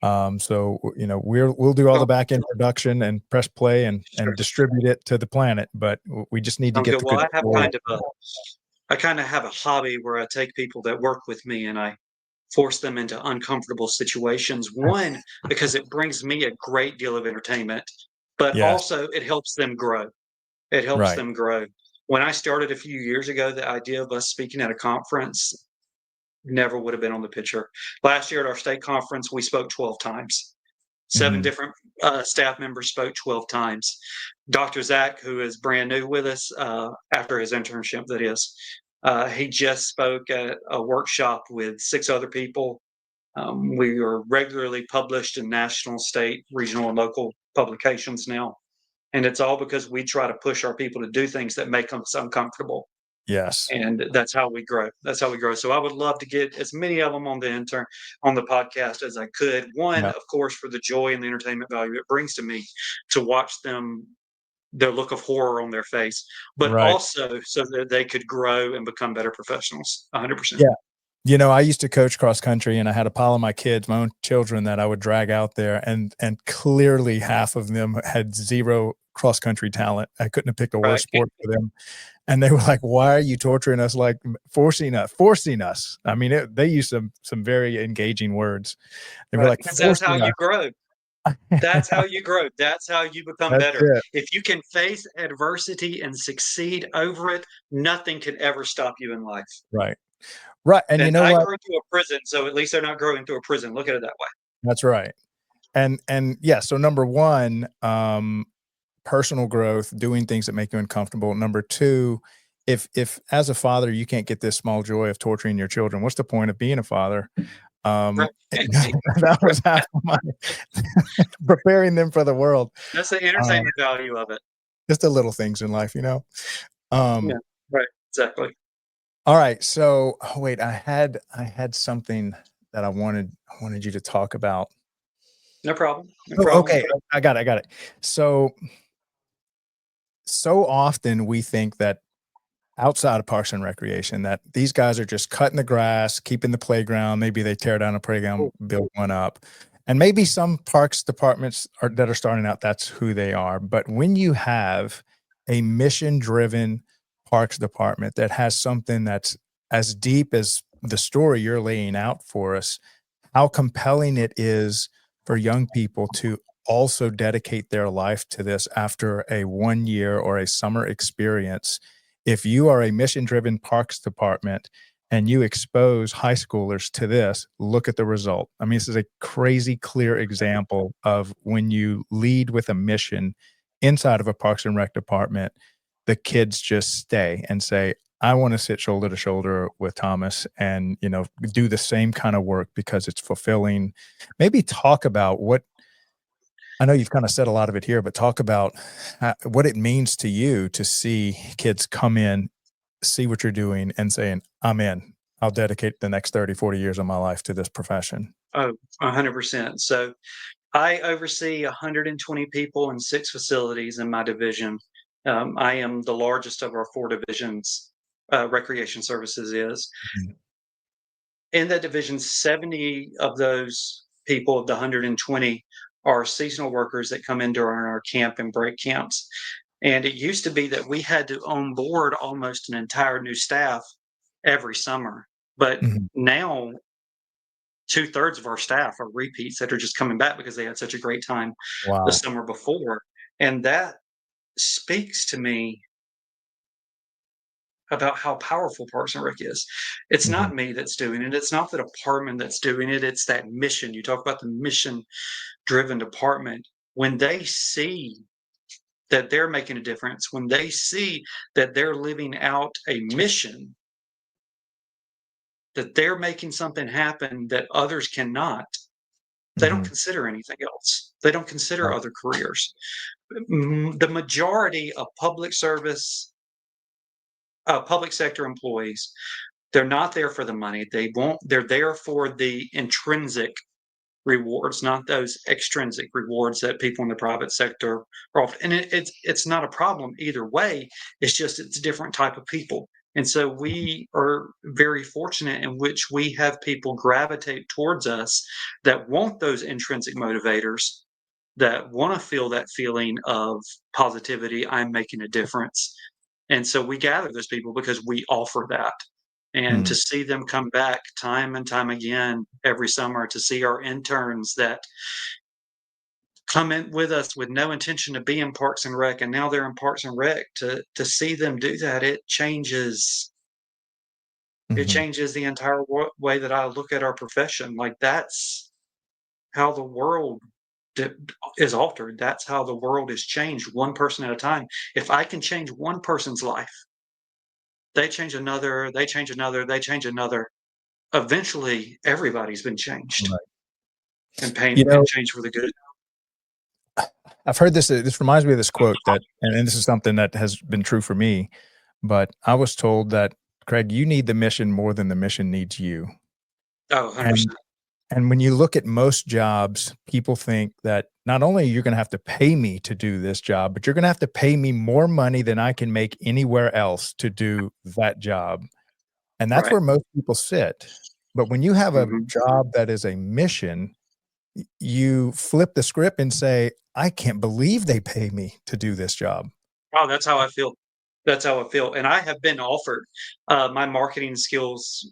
So we'll do all the Well, back end production and press play and sure. distribute it to the planet. But we just need to Sounds get good. the Well, control. I kind of have a hobby where I take people that work with me and I force them into uncomfortable situations. One, because it brings me a great deal of entertainment, but Yes. also it helps them grow. It helps Right. them grow. When I started a few years ago, the idea of us speaking at a conference never would have been on the picture. Last year at our state conference, we spoke 12 times. 7 Mhm. different staff members spoke 12 times. Dr. Zach, who is brand new with us after his internship, that is, he just spoke at a workshop with 6 other people. We are regularly published in national, state, regional, and local publications now. And it's all because we try to push our people to do things that make us uncomfortable. Yes. And that's how we grow. That's how we grow. So I would love to get as many of them on the podcast as I could. One, Yeah. of course, for the joy and the entertainment value it brings to me to watch them, their look of horror on their face, but Right. also so that they could grow and become better professionals. 100%. Yeah. I used to coach cross country, and I had a pile of my kids, my own children, that I would drag out there, and clearly half of them had zero cross country talent. I couldn't have picked a worse Right. sport for them. And they were like, "Why are you torturing us? Like forcing us." I mean, they used some very engaging words. They were Right. like Because that's how forcing us. you grow. That's how you grow. That's how you become That's better. it. If you can face adversity and succeed over it, nothing can ever stop you in life. Right. Right. And you And know I what? grew through a prison, so at least they're not growing through a prison. Look at it that way. That's right. And yeah, so number one, personal growth, doing things that make you uncomfortable. Number two, if as a father you can't get this small joy of torturing your children, what's the point of being a father? Right. That was half of my preparing them for the world. That's the Um, entertainment value of it. just the little things in life, you know? Yeah. Um, Right. Exactly. all right. So wait, I had something that I wanted you to talk about. No problem. No Oh, problem. okay. I got it. So often we think that outside of Parks and Recreation, that these guys are just cutting the grass, keeping the playground. Maybe they tear down a playground, Cool. build one up. And maybe some parks departments that are starting out, that's who they are. But when you have a mission-driven parks department that has something that's as deep as the story you're laying out for us, how compelling it is for young people to also dedicate their life to this after a 1 year or a summer experience. If you are a mission driven parks department and you expose high schoolers to this, look at the result. I mean, this is a crazy clear example of when you lead with a mission inside of a Parks and Rec department, the kids just stay and say, I want to sit shoulder to shoulder with Thomas and, do the same kind of work because it's fulfilling. Maybe talk about what I know you've kind of said a lot of it here, but talk about what it means to you to see kids come in, see what you're doing, and saying, I'm in. I'll dedicate the next 30, 40 years of my life to this profession. Oh, 100%. So I oversee 120 people in 6 facilities in my division. I am the largest of our 4 divisions, recreation services is. Mhm. In that division, 70 of those people, of the 120, are seasonal workers that come in during our camp and break camps. And it used to be that we had to onboard almost an entire new staff every summer. But Mhm. now 2/3 of our staff are repeats that are just coming back because they had such a great time the Wow. summer before. And that speaks to me about how powerful Parks and Rec is. It's Mhm. not me that's doing it. It's not the department that's doing it. It's that mission. You talk about the mission driven department. When they see that they're making a difference, when they see that they're living out a mission, that they're making something happen that others cannot, they don't Mhm. consider anything else. They don't consider Right. other careers. The majority of public sector employees, they're not there for the money. They're there for the intrinsic rewards, not those extrinsic rewards that people in the private sector are often. And it's not a problem either way. It's just it's a different type of people. And so we are very fortunate in which we have people gravitate towards us that want those intrinsic motivators, that want to feel that feeling of positivity. I'm making a difference. And so we gather those people because we offer that. And Mhm. to see them come back time and time again every summer, to see our interns that come in with us with no intention to be in Parks and Rec, and now they're in Parks and Rec, to see them do that, it Mhm. changes the entire way that I look at our profession. Like that's how the world d- is altered. That's how the world is changed, one person at a time. If I can change one person's life, they change another, they change another, they change another. Eventually, everybody's been changed Right. and You pain and know, changed for the good. I've heard this. This reminds me of this quote and this is something that has been true for me. But I was told that, Craig, you need the mission more than the mission needs you. Oh, And 100%. and when you look at most jobs, people think that not only you're going to have to pay me to do this job, but you're going to have to pay me more money than I can make anywhere else to do that job. And that's Right. where most people sit. But when you have a Mhm. job that is a mission, you flip the script and say, I can't believe they pay me to do this job. Oh, that's how I feel. That's how I feel. And I have been offered, my marketing skills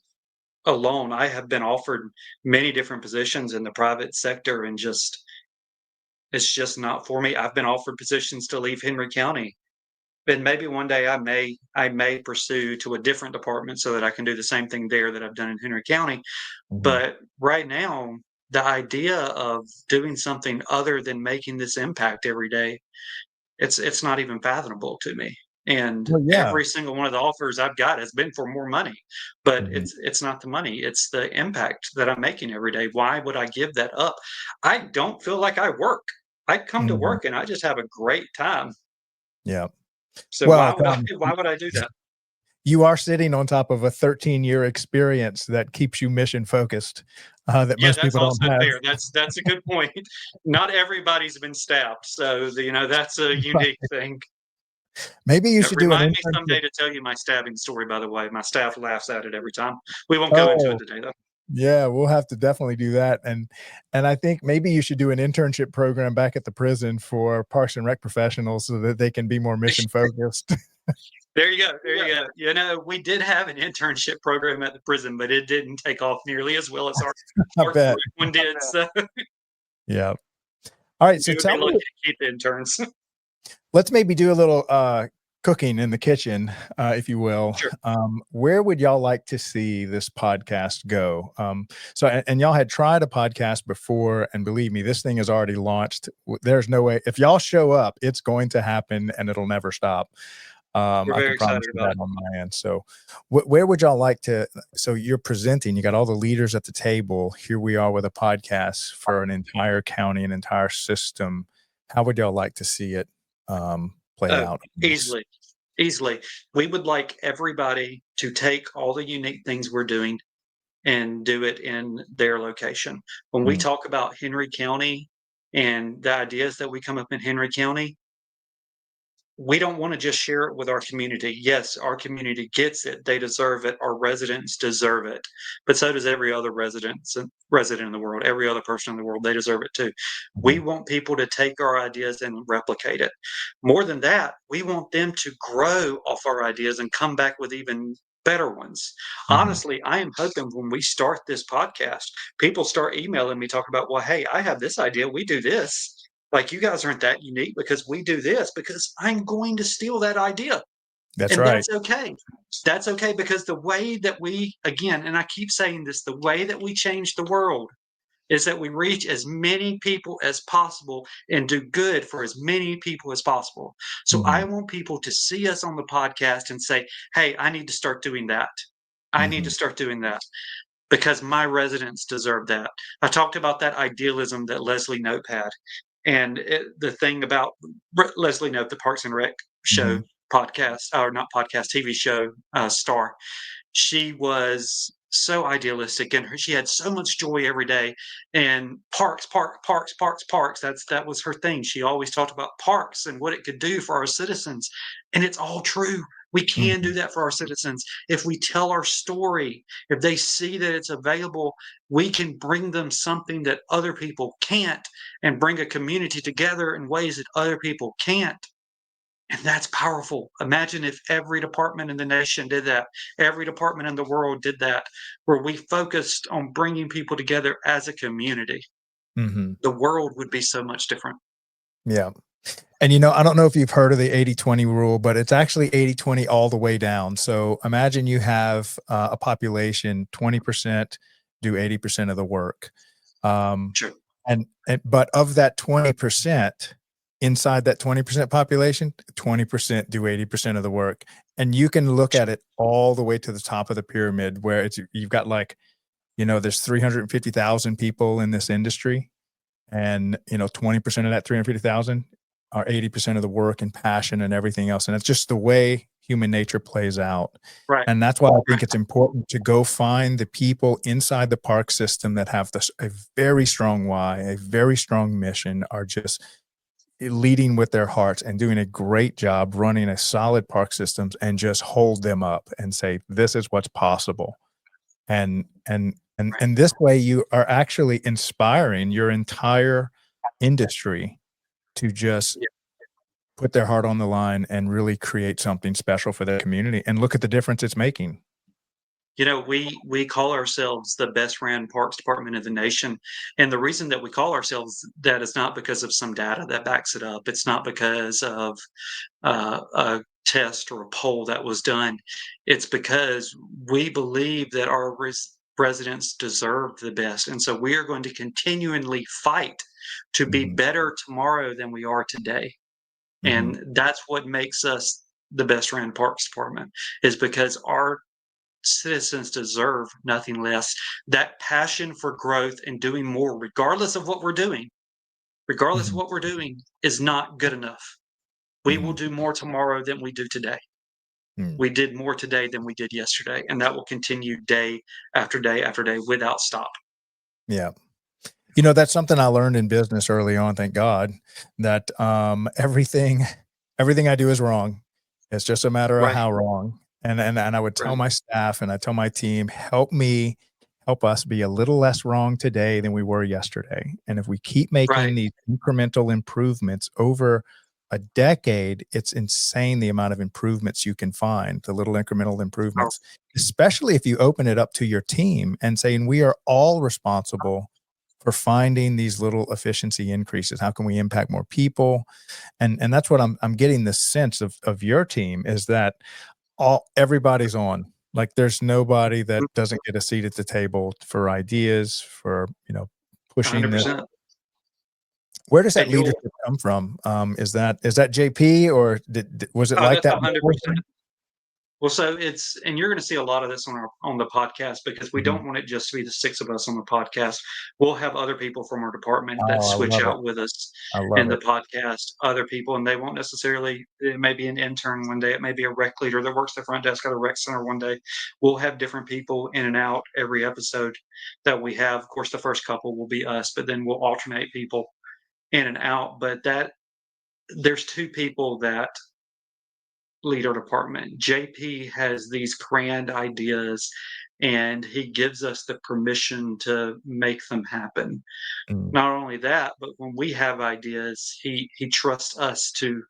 alone, I have been offered many different positions in the private sector and just It's just not for me. I've been offered positions to leave Henry County, and maybe one day I may pursue to a different department so that I can do the same thing there that I've done in Henry County. Mhm. But right now, the idea of doing something other than making this impact every day, it's not even fathomable to me. And Well, yeah. every single one of the offers I've got has been for more money, but Mhm. it's not the money, it's the impact that I'm making every day. Why would I give that up? I don't feel like I work. I come to Mhm. work and I just have a great time. Yeah. So Well, why would I do that? you are sitting on top of a 13-year experience that keeps you mission focused, that Yeah, most that's people don't also have. fair. That's a good point. Not everybody's been stabbed, so that's a unique thing. Maybe you Yeah, should do an remind me internship. someday to tell you my stabbing story, by the way. My staff laughs at it every time. We won't go into it Oh, today, though. yeah, we'll have to definitely do that, and I think maybe you should do an internship program back at the prison for Parks and Rec professionals so that they can be more mission focused. There you go, there you go. We did have an internship program at the prison, but it didn't take off nearly as well as our I Parks and bet. Rec one did, so Yeah. All right, so we would be tell lucky me, to keep the interns. let's maybe do a little, cooking in the kitchen, if you will. Sure. Where would y'all like to see this podcast go? So and y'all had tried a podcast before, and believe me, this thing is already launched. There's no way if y'all show up, it's going to happen and it'll never stop. We're I very can promise excited you about that it. on my end. So, where would y'all like to? So you're presenting. You got all the leaders at the table. Here we are with a podcast for an entire county, an entire system. How would y'all like to see it play Oh, out? easily, easily. We would like everybody to take all the unique things we're doing and do it in their location. When we Mm, talk about Henry County and the ideas that we come up in Henry County, we don't want to just share it with our community. Yes, our community gets it. They deserve it. Our residents deserve it. But so does every other resident in the world, every other person in the world, they deserve it too. We mhm, want people to take our ideas and replicate it. More than that, we want them to grow off our ideas and come back with even better ones. mhm, Honestly, I am hoping when we start this podcast, people start emailing me talking about, well, hey, I have this idea. We do this. Like, you guys aren't that unique because we do this, because I'm going to steal that idea. that's And right. that's okay. That's okay, because the way that we, again, and I keep saying this, the way that we change the world is that we reach as many people as possible and do good for as many people as possible. So I Mhm, want people to see us on the podcast and say, hey, I need to start doing that. I need to mhm, start doing that because my residents deserve that. I talked about that idealism that Leslie Knope had. And the thing about Leslie Knope, the Parks and Rec show mhm, podcast, or not podcast, TV show star, she was so idealistic and she had so much joy every day. And parks, that was her thing. She always talked about parks and what it could do for our citizens, and it's all true. We can do mhm, that for our citizens if we tell our story. If they see that it's available, we can bring them something that other people can't, and bring a community together in ways that other people can't. And that's powerful. Imagine if every department in the nation did that, every department in the world did that, where we focused on bringing people together as a community. mhm. The world would be so much different. Yeah. And, I don't know if you've heard of the 80/20 rule, but it's actually 80/20 all the way down. So imagine you have a population, 20% do 80% of the work. Um, Sure. but of that 20%, inside that 20% population, 20% do 80% of the work. And you can look at it all the way to the top of the pyramid where you've got like, there's 350,000 people in this industry. And 20% of that 350,000 are 80% of the work and passion and everything else, and it's just the way human nature plays out. Right. And that's why I think it's important to go find the people inside the park system that have a very strong why, a very strong mission, are just leading with their hearts and doing a great job running a solid park systems, and just hold them up and say, this is what's possible. And this way you are actually inspiring your entire industry to just Yeah. put their heart on the line and really create something special for their community, and look at the difference it's making. we call ourselves the best ran parks department in the nation, and the reason that we call ourselves that is not because of some data that backs it up. It's not because of a test or a poll that was done. It's because we believe that our residents deserve the best, and so we are going to continually fight to be Mhm. better tomorrow than we are today. Mhm. And that's what makes us the best ran parks department, is because our citizens deserve nothing less. That passion for growth and doing more, regardless of Mhm. what we're doing, is not good enough. We will Mhm. do more tomorrow than we do today. Mm. We did more today than we did yesterday, and that will continue day after day after day without stop. Yeah. That's something I learned in business early on, thank God, that, everything I do is wrong. It's just a matter of Right, how wrong. And I would tell right, my staff and I tell my team, help us be a little less wrong today than we were yesterday. And if we keep right. making these incremental improvements over a decade, it's insane the amount of improvements you can find, the little incremental Oh, improvements, especially if you open it up to your team and saying, we are all responsible for finding these little efficiency increases. How can we impact more people? And that's what I'm getting the sense of your team is that everybody's on. Like there's nobody that doesn't get a seat at the table for ideas, for, pushing this. 100%. Where does that And you'll leadership come from? Is that JP or was it oh, like that's that 100%. before? Well, so and you're going to see a lot of this on the podcast, because we Mhm. don't want it just to be the six of us on the podcast. We'll have other people from our department that Oh, I switch love it. out with us I in love the it. podcast. Other people, and they won't necessarily. It may be an intern one day. It may be a rec leader that works the front desk at a rec center one day. We'll have different people in and out every episode that we have. Of course, the first couple will be us, but then we'll alternate people in and out. But that there's two people that leader department. JP has these grand ideas, and he gives us the permission to make them happen. Mm, Not only that, but when we have ideas, he trusts us to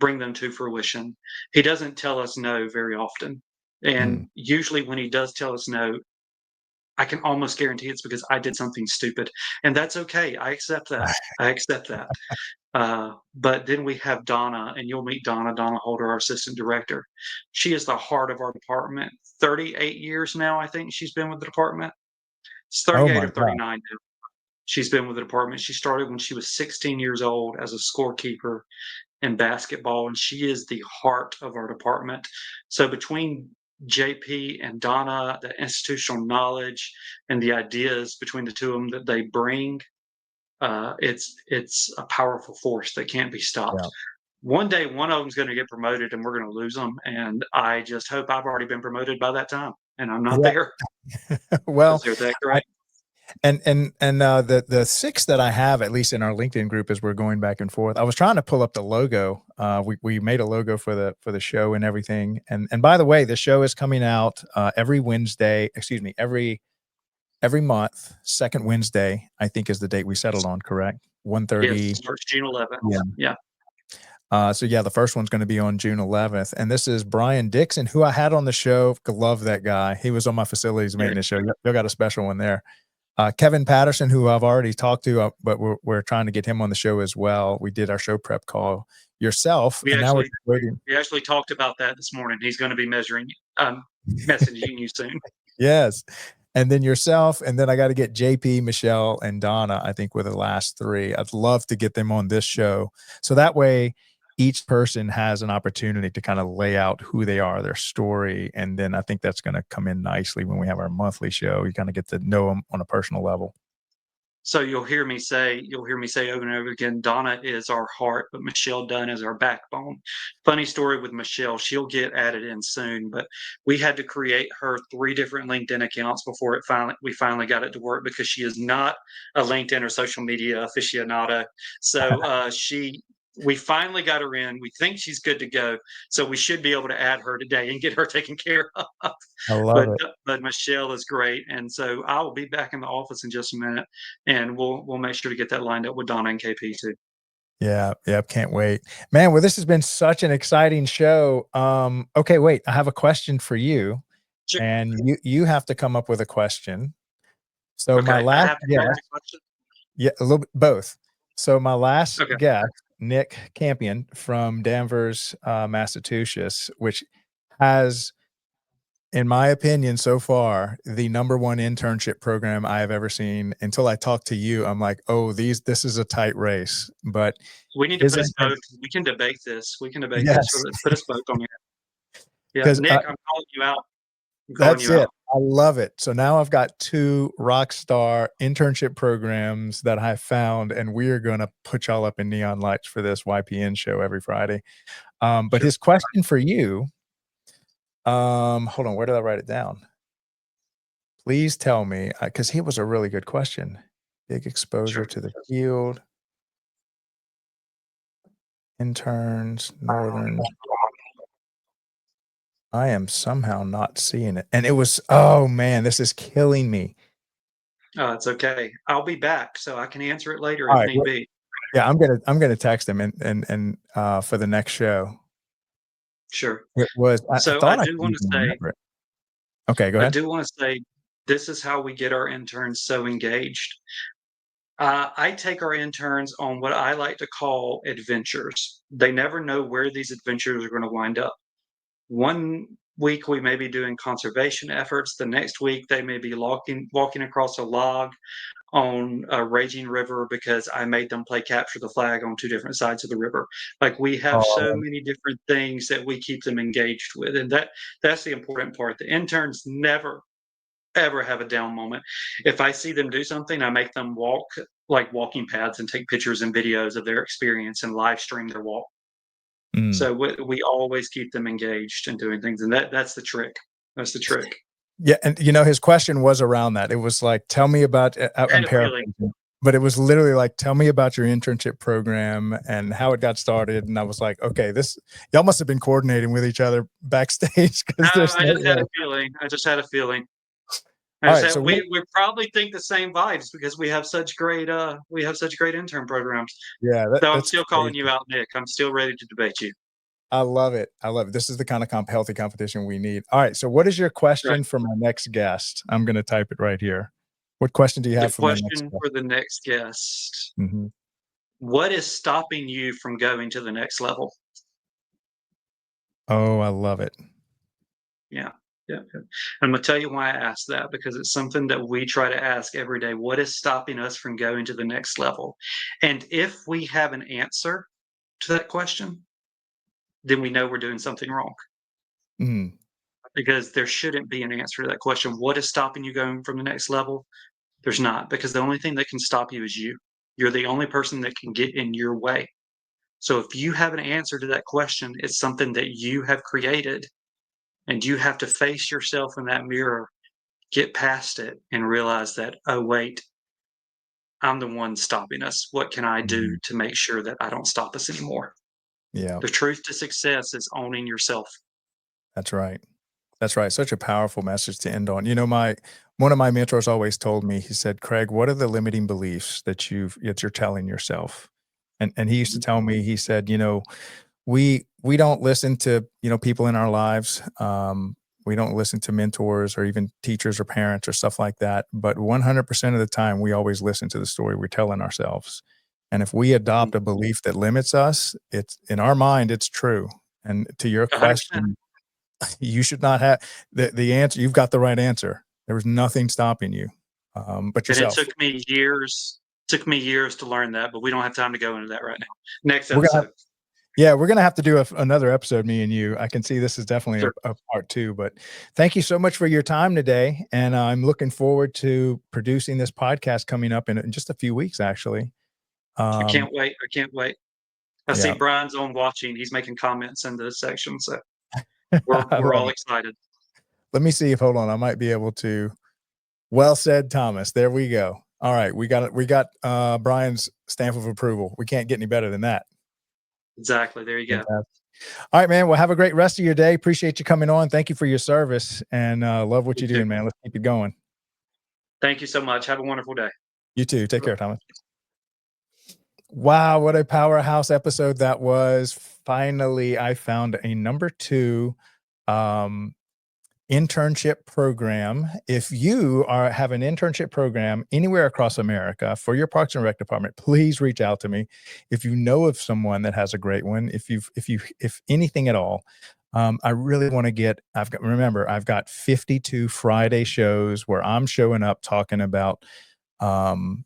bring them to fruition. He doesn't tell us no very often. mm. And usually when he does tell us no, I can almost guarantee it's because I did something stupid. And that's okay. I accept that. I accept that. But then we have Donna, and you'll meet Donna Holder, our assistant director. She is the heart of our department. 38 years now, I think she's been with the department. It's Oh 38 my or god. 39 now. She's been with the department. She started when she was 16 years old as a scorekeeper in basketball, and she is the heart of our department. So between JP and Donna, the institutional knowledge and the ideas between the two of them that they bring, it's a powerful force that can't be stopped. Yeah. One day, one of them's going to get promoted, and we're going to lose them. And I just hope I've already been promoted by that time, and I'm not Yeah. there because Well, they're that I great. the 6 that I have, at least in our LinkedIn group, as we're going back and forth, I was trying to pull up the logo. We made a logo for the show and everything. And by the way, the show is coming out, every Wednesday, excuse me, every month, 2nd Wednesday, I think is the date we settled on, correct? Yes, 1:30 starts June 11th. PM. Yeah, So yeah, the first one's gonna be on June 11th, and this is Brian Dixon, who I had on the show. Love that guy. He was on my facilities yeah. maintenance show. You got a special one there. Kevin Patterson, who I've already talked to, but we're trying to get him on the show as well. We did our show prep call, yourself, We and now we're actually just waiting. we actually talked about that this morning. He's going to be messaging you soon. Yes. And then yourself, and then I got to get JP, Michelle, and Donna, I think were the last 3. I'd love to get them on this show. So that way each person has an opportunity to kind of lay out who they are, their story. And then I think that's going to come in nicely when we have our monthly show. You kind of get to know them on a personal level. So you'll hear me say over and over again, Donna is our heart, but Michelle Dunn is our backbone. Funny story with Michelle, she'll get added in soon, but we had to create her 3 different LinkedIn accounts before we finally got it to work, because she is not a LinkedIn or social media aficionado. So we finally got her in. We think she's good to go. So we should be able to add her today and get her taken care of. I love but it. but Michelle is great, and so I will be back in the office in just a minute, and we'll make sure to get that lined up with Donna and KP too. Yeah, yeah, can't wait. Man, well, this has been such an exciting show. Okay, wait, I have a question for you. Sure. and you have to come up with a question. So my Okay, I last have to guest, ask a question. yeah, a little bit both. So my last Okay, guest, Nick Campion from Danvers, Massachusetts, which has, in my opinion, so far, the number one internship program I have ever seen. Until I talked to you, I'm like, oh, this is a tight race. But we need to his put us intern, both. We can debate this. We can debate this. yes, Let's put us both on here. Yeah, because Nick, I'm calling you out. I'm calling that's you it. out. I love it. So now I've got two rock star internship programs that I found, and we are going to put y'all up in neon lights for this YPN show every Friday. But Sure. his question for you, hold on, where did I write it down? Please tell me, because he was a really good question. Big exposure Sure. to the field, interns, northern. I am somehow not seeing it. And it was, oh man, this is killing me. It's okay. I'll be back, so I can answer it later All if right. need be. Yeah, I'm gonna text him and for the next show. Sure. It was, I So I thought I do could want to even say, remember it. Okay, go ahead. this is how we get our interns so engaged. I take our interns on what I like to call adventures. They never know where these adventures are going to wind up. One week we may be doing conservation efforts. The next week they may be walking across a log on a raging river because I made them play capture the flag on two different sides of the river. Like we have so Oh, many different things that we keep them engaged with, and that's the important part. The interns never ever have a down moment. If I see them do something, I make them walk like walking paths and take pictures and videos of their experience and live stream their walk. mm. So we always keep them engaged and doing things, and that's the trick. That's the trick. Yeah, and his question was around that. It was like, "Tell me about," I I'm had a feeling. paraphrasing, but it was literally like, "Tell me about your internship program and how it got started." And I was like, "Okay, this y'all must have been coordinating with each other backstage No, because there's I no just had way." a feeling. I just had a feeling. I just Alright, had, so what, we probably think the same vibes because we have such great intern programs. yeah, So I'm that's still calling you crazy. out, Nick. I'm still ready to debate you. I love it. I love it. This is the kind of healthy competition we need. Alright, so what is your Right. question for my next guest? I'm gonna type it right here. What question do you The have for my next question guest? for the next guest: Mhm. what is stopping you from going to the next level? Oh, I love it. Yeah. Yeah. Yeah. I'm gonna tell you why I asked that because it's something that we try to ask every day. What is stopping us from going to the next level? And if we have an answer to that question, then we know we're doing something wrong Mm, because there shouldn't be an answer to that question. What is stopping you going from the next level? There's not, because the only thing that can stop you is you. You're the only person that can get in your way. So if you have an answer to that question, it's something that you have created and you have to face yourself in that mirror, get past it, and realize that, oh, wait, I'm the one stopping us. What can I do mhm. to make sure that I don't stop us anymore? Yeah, The truth to success is owning yourself. that's right. That's right. Such a powerful message to end on. My one of my mentors always told me, he said, "Craig, what are the limiting beliefs that you're telling yourself?" And he used to Mhm. tell me, he said, we don't listen to, people in our lives. We don't listen to mentors or even teachers or parents or stuff like that. But 100% of the time, we always listen to the story we're telling ourselves. And if we Mhm. adopt a belief that limits us, it's in our mind, it's true. And to your 100%. question, you should not have the answer. You've got the right answer. There was nothing stopping you, but And it yourself. took me years to learn that, but we don't have time to go into that right now. Next We're gonna episode. Yeah, we're gonna have to do another episode, me and you. I can see this is definitely Sure. a part two. But thank you so much for your time today, and I'm looking forward to producing this podcast coming up in just a few weeks, actually. I Um, can't wait. I can't wait. I see yeah, Brian's on watching. He's making comments in this section, so I we're love all it. excited. Let me see if hold on, I might be able to. Well said, Thomas. There we go. All right, we got it. We got Brian's stamp of approval. We can't get any better than that. Exactly. There you go. Fantastic. All right, man. Well, have a great rest of your day. Appreciate you coming on. Thank you for your service, and love what You you're too. doing, man. Let's keep it going. Thank you so much. Have a wonderful day. You too. Take care, Thomas. Wow, what a powerhouse episode that was. Finally, I found a number two um, internship program. If you have an internship program anywhere across America for your Parks and Rec department, please reach out to me. If you know of someone that has a great one, if anything at all, I really want to get. I've got 52 Friday shows where I'm showing up talking about um,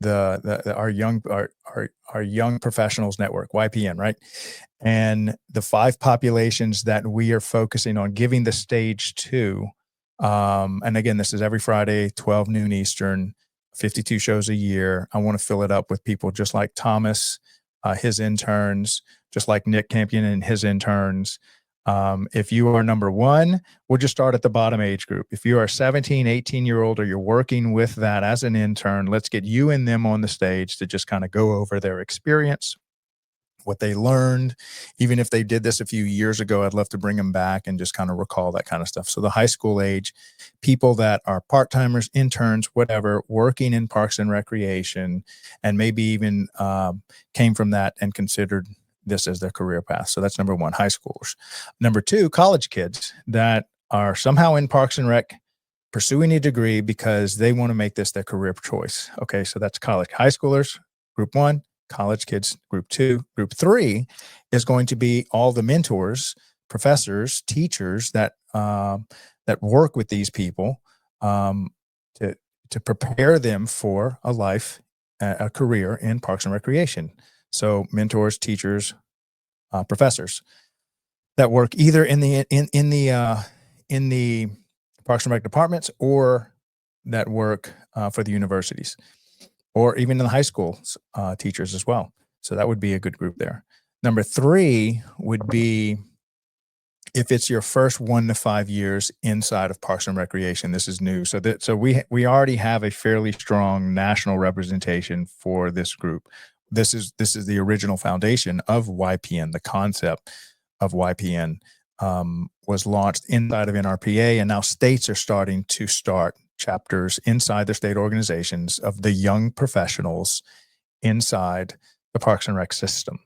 our young professionals network, YPN, right? And the 5 populations that we are focusing on giving the stage to. And again, this is every Friday, 12 noon Eastern, 52 shows a year. I want to fill it up with people just like Thomas, his interns, just like Nick Campion and his interns. If you are number 1, we'll just start at the bottom age group. If you are 17, 18-year-old, or you're working with that as an intern, let's get you and them on the stage to just kind of go over their experience, what they learned. Even if they did this a few years ago, I'd love to bring them back and just kind of recall that kind of stuff. So the high school age, people that are part-timers, interns, whatever, working in Parks and Recreation, and maybe even came from that and considered this as their career path. So that's number 1, high schoolers. Number 2, college kids that are somehow in Parks and Rec pursuing a degree because they want to make this their career choice. Okay, so that's college. High schoolers, group 1, college kids, group 2. Group 3 is going to be all the mentors, professors, teachers that work with these people to prepare them for a career in Parks and Recreation. So mentors, teachers, professors that work either in the Parks and Rec departments or that work for the universities, or even in the high school teachers as well. So that would be a good group there. Number 3 would be if it's your first 1 to 5 years inside of Parks and Recreation. This is new. So we already have a fairly strong national representation for this group. This is the original foundation of YPN. The concept of YPN was launched inside of NRPA, and now states are starting to start chapters inside their state organizations of the young professionals inside the Parks and Rec system.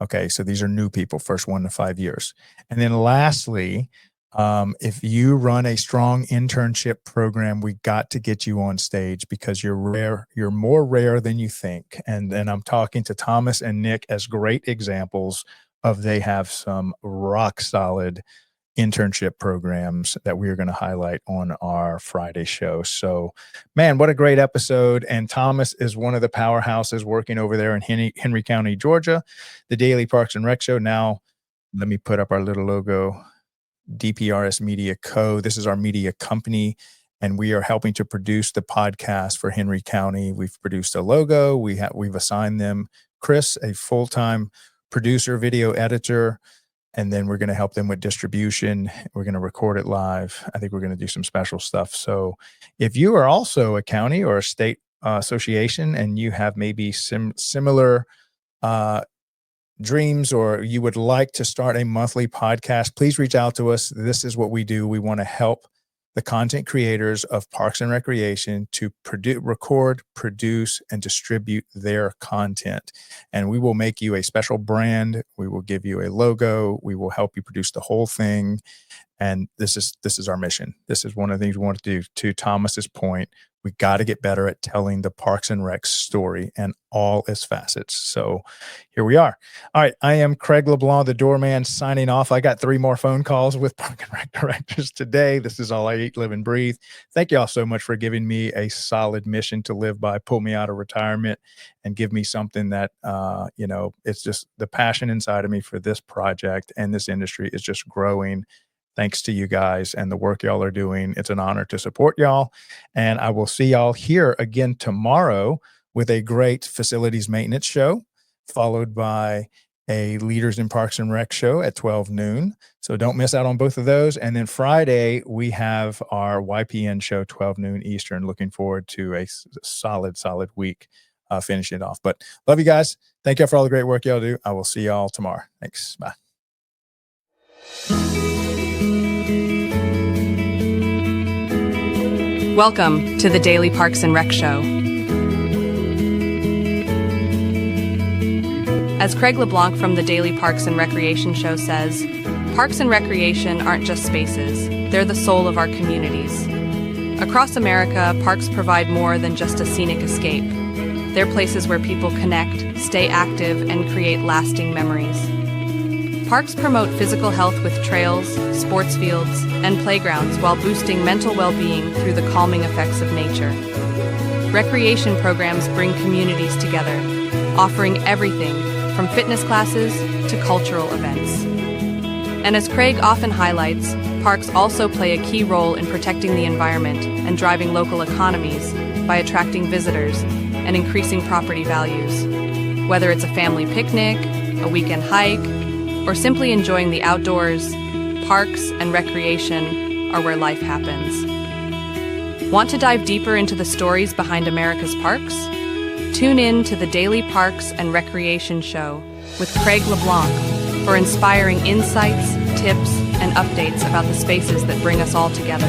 Okay, so these are new people, first 1 to 5 years. And then lastly, if you run a strong internship program, we got to get you on stage because you're rare. You're more rare than you think. And I'm talking to Thomas and Nick as great examples of they have some rock solid internship programs that we are going to highlight on our Friday show. So, man, what a great episode. And Thomas is one of the powerhouses working over there in Henry County, Georgia, the Daily Parks and Rec Show. Now, let me put up our little logo. DPRS Media Co. This is our media company, and we are helping to produce the podcast for Henry County. We've produced a logo. We've assigned them Chris, a full-time producer, video editor, and then we're going to help them with distribution. We're going to record it live. I think we're going to do some special stuff. So if you are also a county or a state association and you have maybe similar dreams, or you would like to start a monthly podcast, please reach out to us. This is what we do. We want to help the content creators of Parks and Recreation to record, produce, and distribute their content. And we will make you a special brand. We will give you a logo. We will help you produce the whole thing. And this is our mission. This is one of the things we want to do. To Thomas's point, we got to get better at telling the Parks and Rec story and all its facets. So here we are. All right. I am Craig LeBlanc, the Doorman, signing off. I got 3 more phone calls with Park and Rec directors today. This is all I eat, live, and breathe. Thank you all so much for giving me a solid mission to live by, pull me out of retirement, and give me something that, it's just the passion inside of me for this project and this industry is just growing. Thanks to you guys and the work y'all are doing. It's an honor to support y'all. And I will see y'all here again tomorrow with a great facilities maintenance show, followed by a Leaders in Parks and Rec show at 12 noon. So don't miss out on both of those. And then Friday, we have our YPN show, 12 noon Eastern. Looking forward to a solid week finishing it off. But love you guys. Thank you for all the great work y'all do. I will see y'all tomorrow. Thanks. Bye. Welcome to the Daily Parks and Rec Show. As Craig LeBlanc from the Daily Parks and Recreation Show says, parks and recreation aren't just spaces, they're the soul of our communities. Across America, parks provide more than just a scenic escape. They're places where people connect, stay active, and create lasting memories. Parks promote physical health with trails, sports fields, and playgrounds while boosting mental well-being through the calming effects of nature. Recreation programs bring communities together, offering everything from fitness classes to cultural events. And as Craig often highlights, parks also play a key role in protecting the environment and driving local economies by attracting visitors and increasing property values. Whether it's a family picnic, a weekend hike, or simply enjoying the outdoors, parks and recreation are where life happens. Want to dive deeper into the stories behind America's parks? Tune in to the Daily Parks and Recreation Show with Craig LeBlanc for inspiring insights, tips, and updates about the spaces that bring us all together.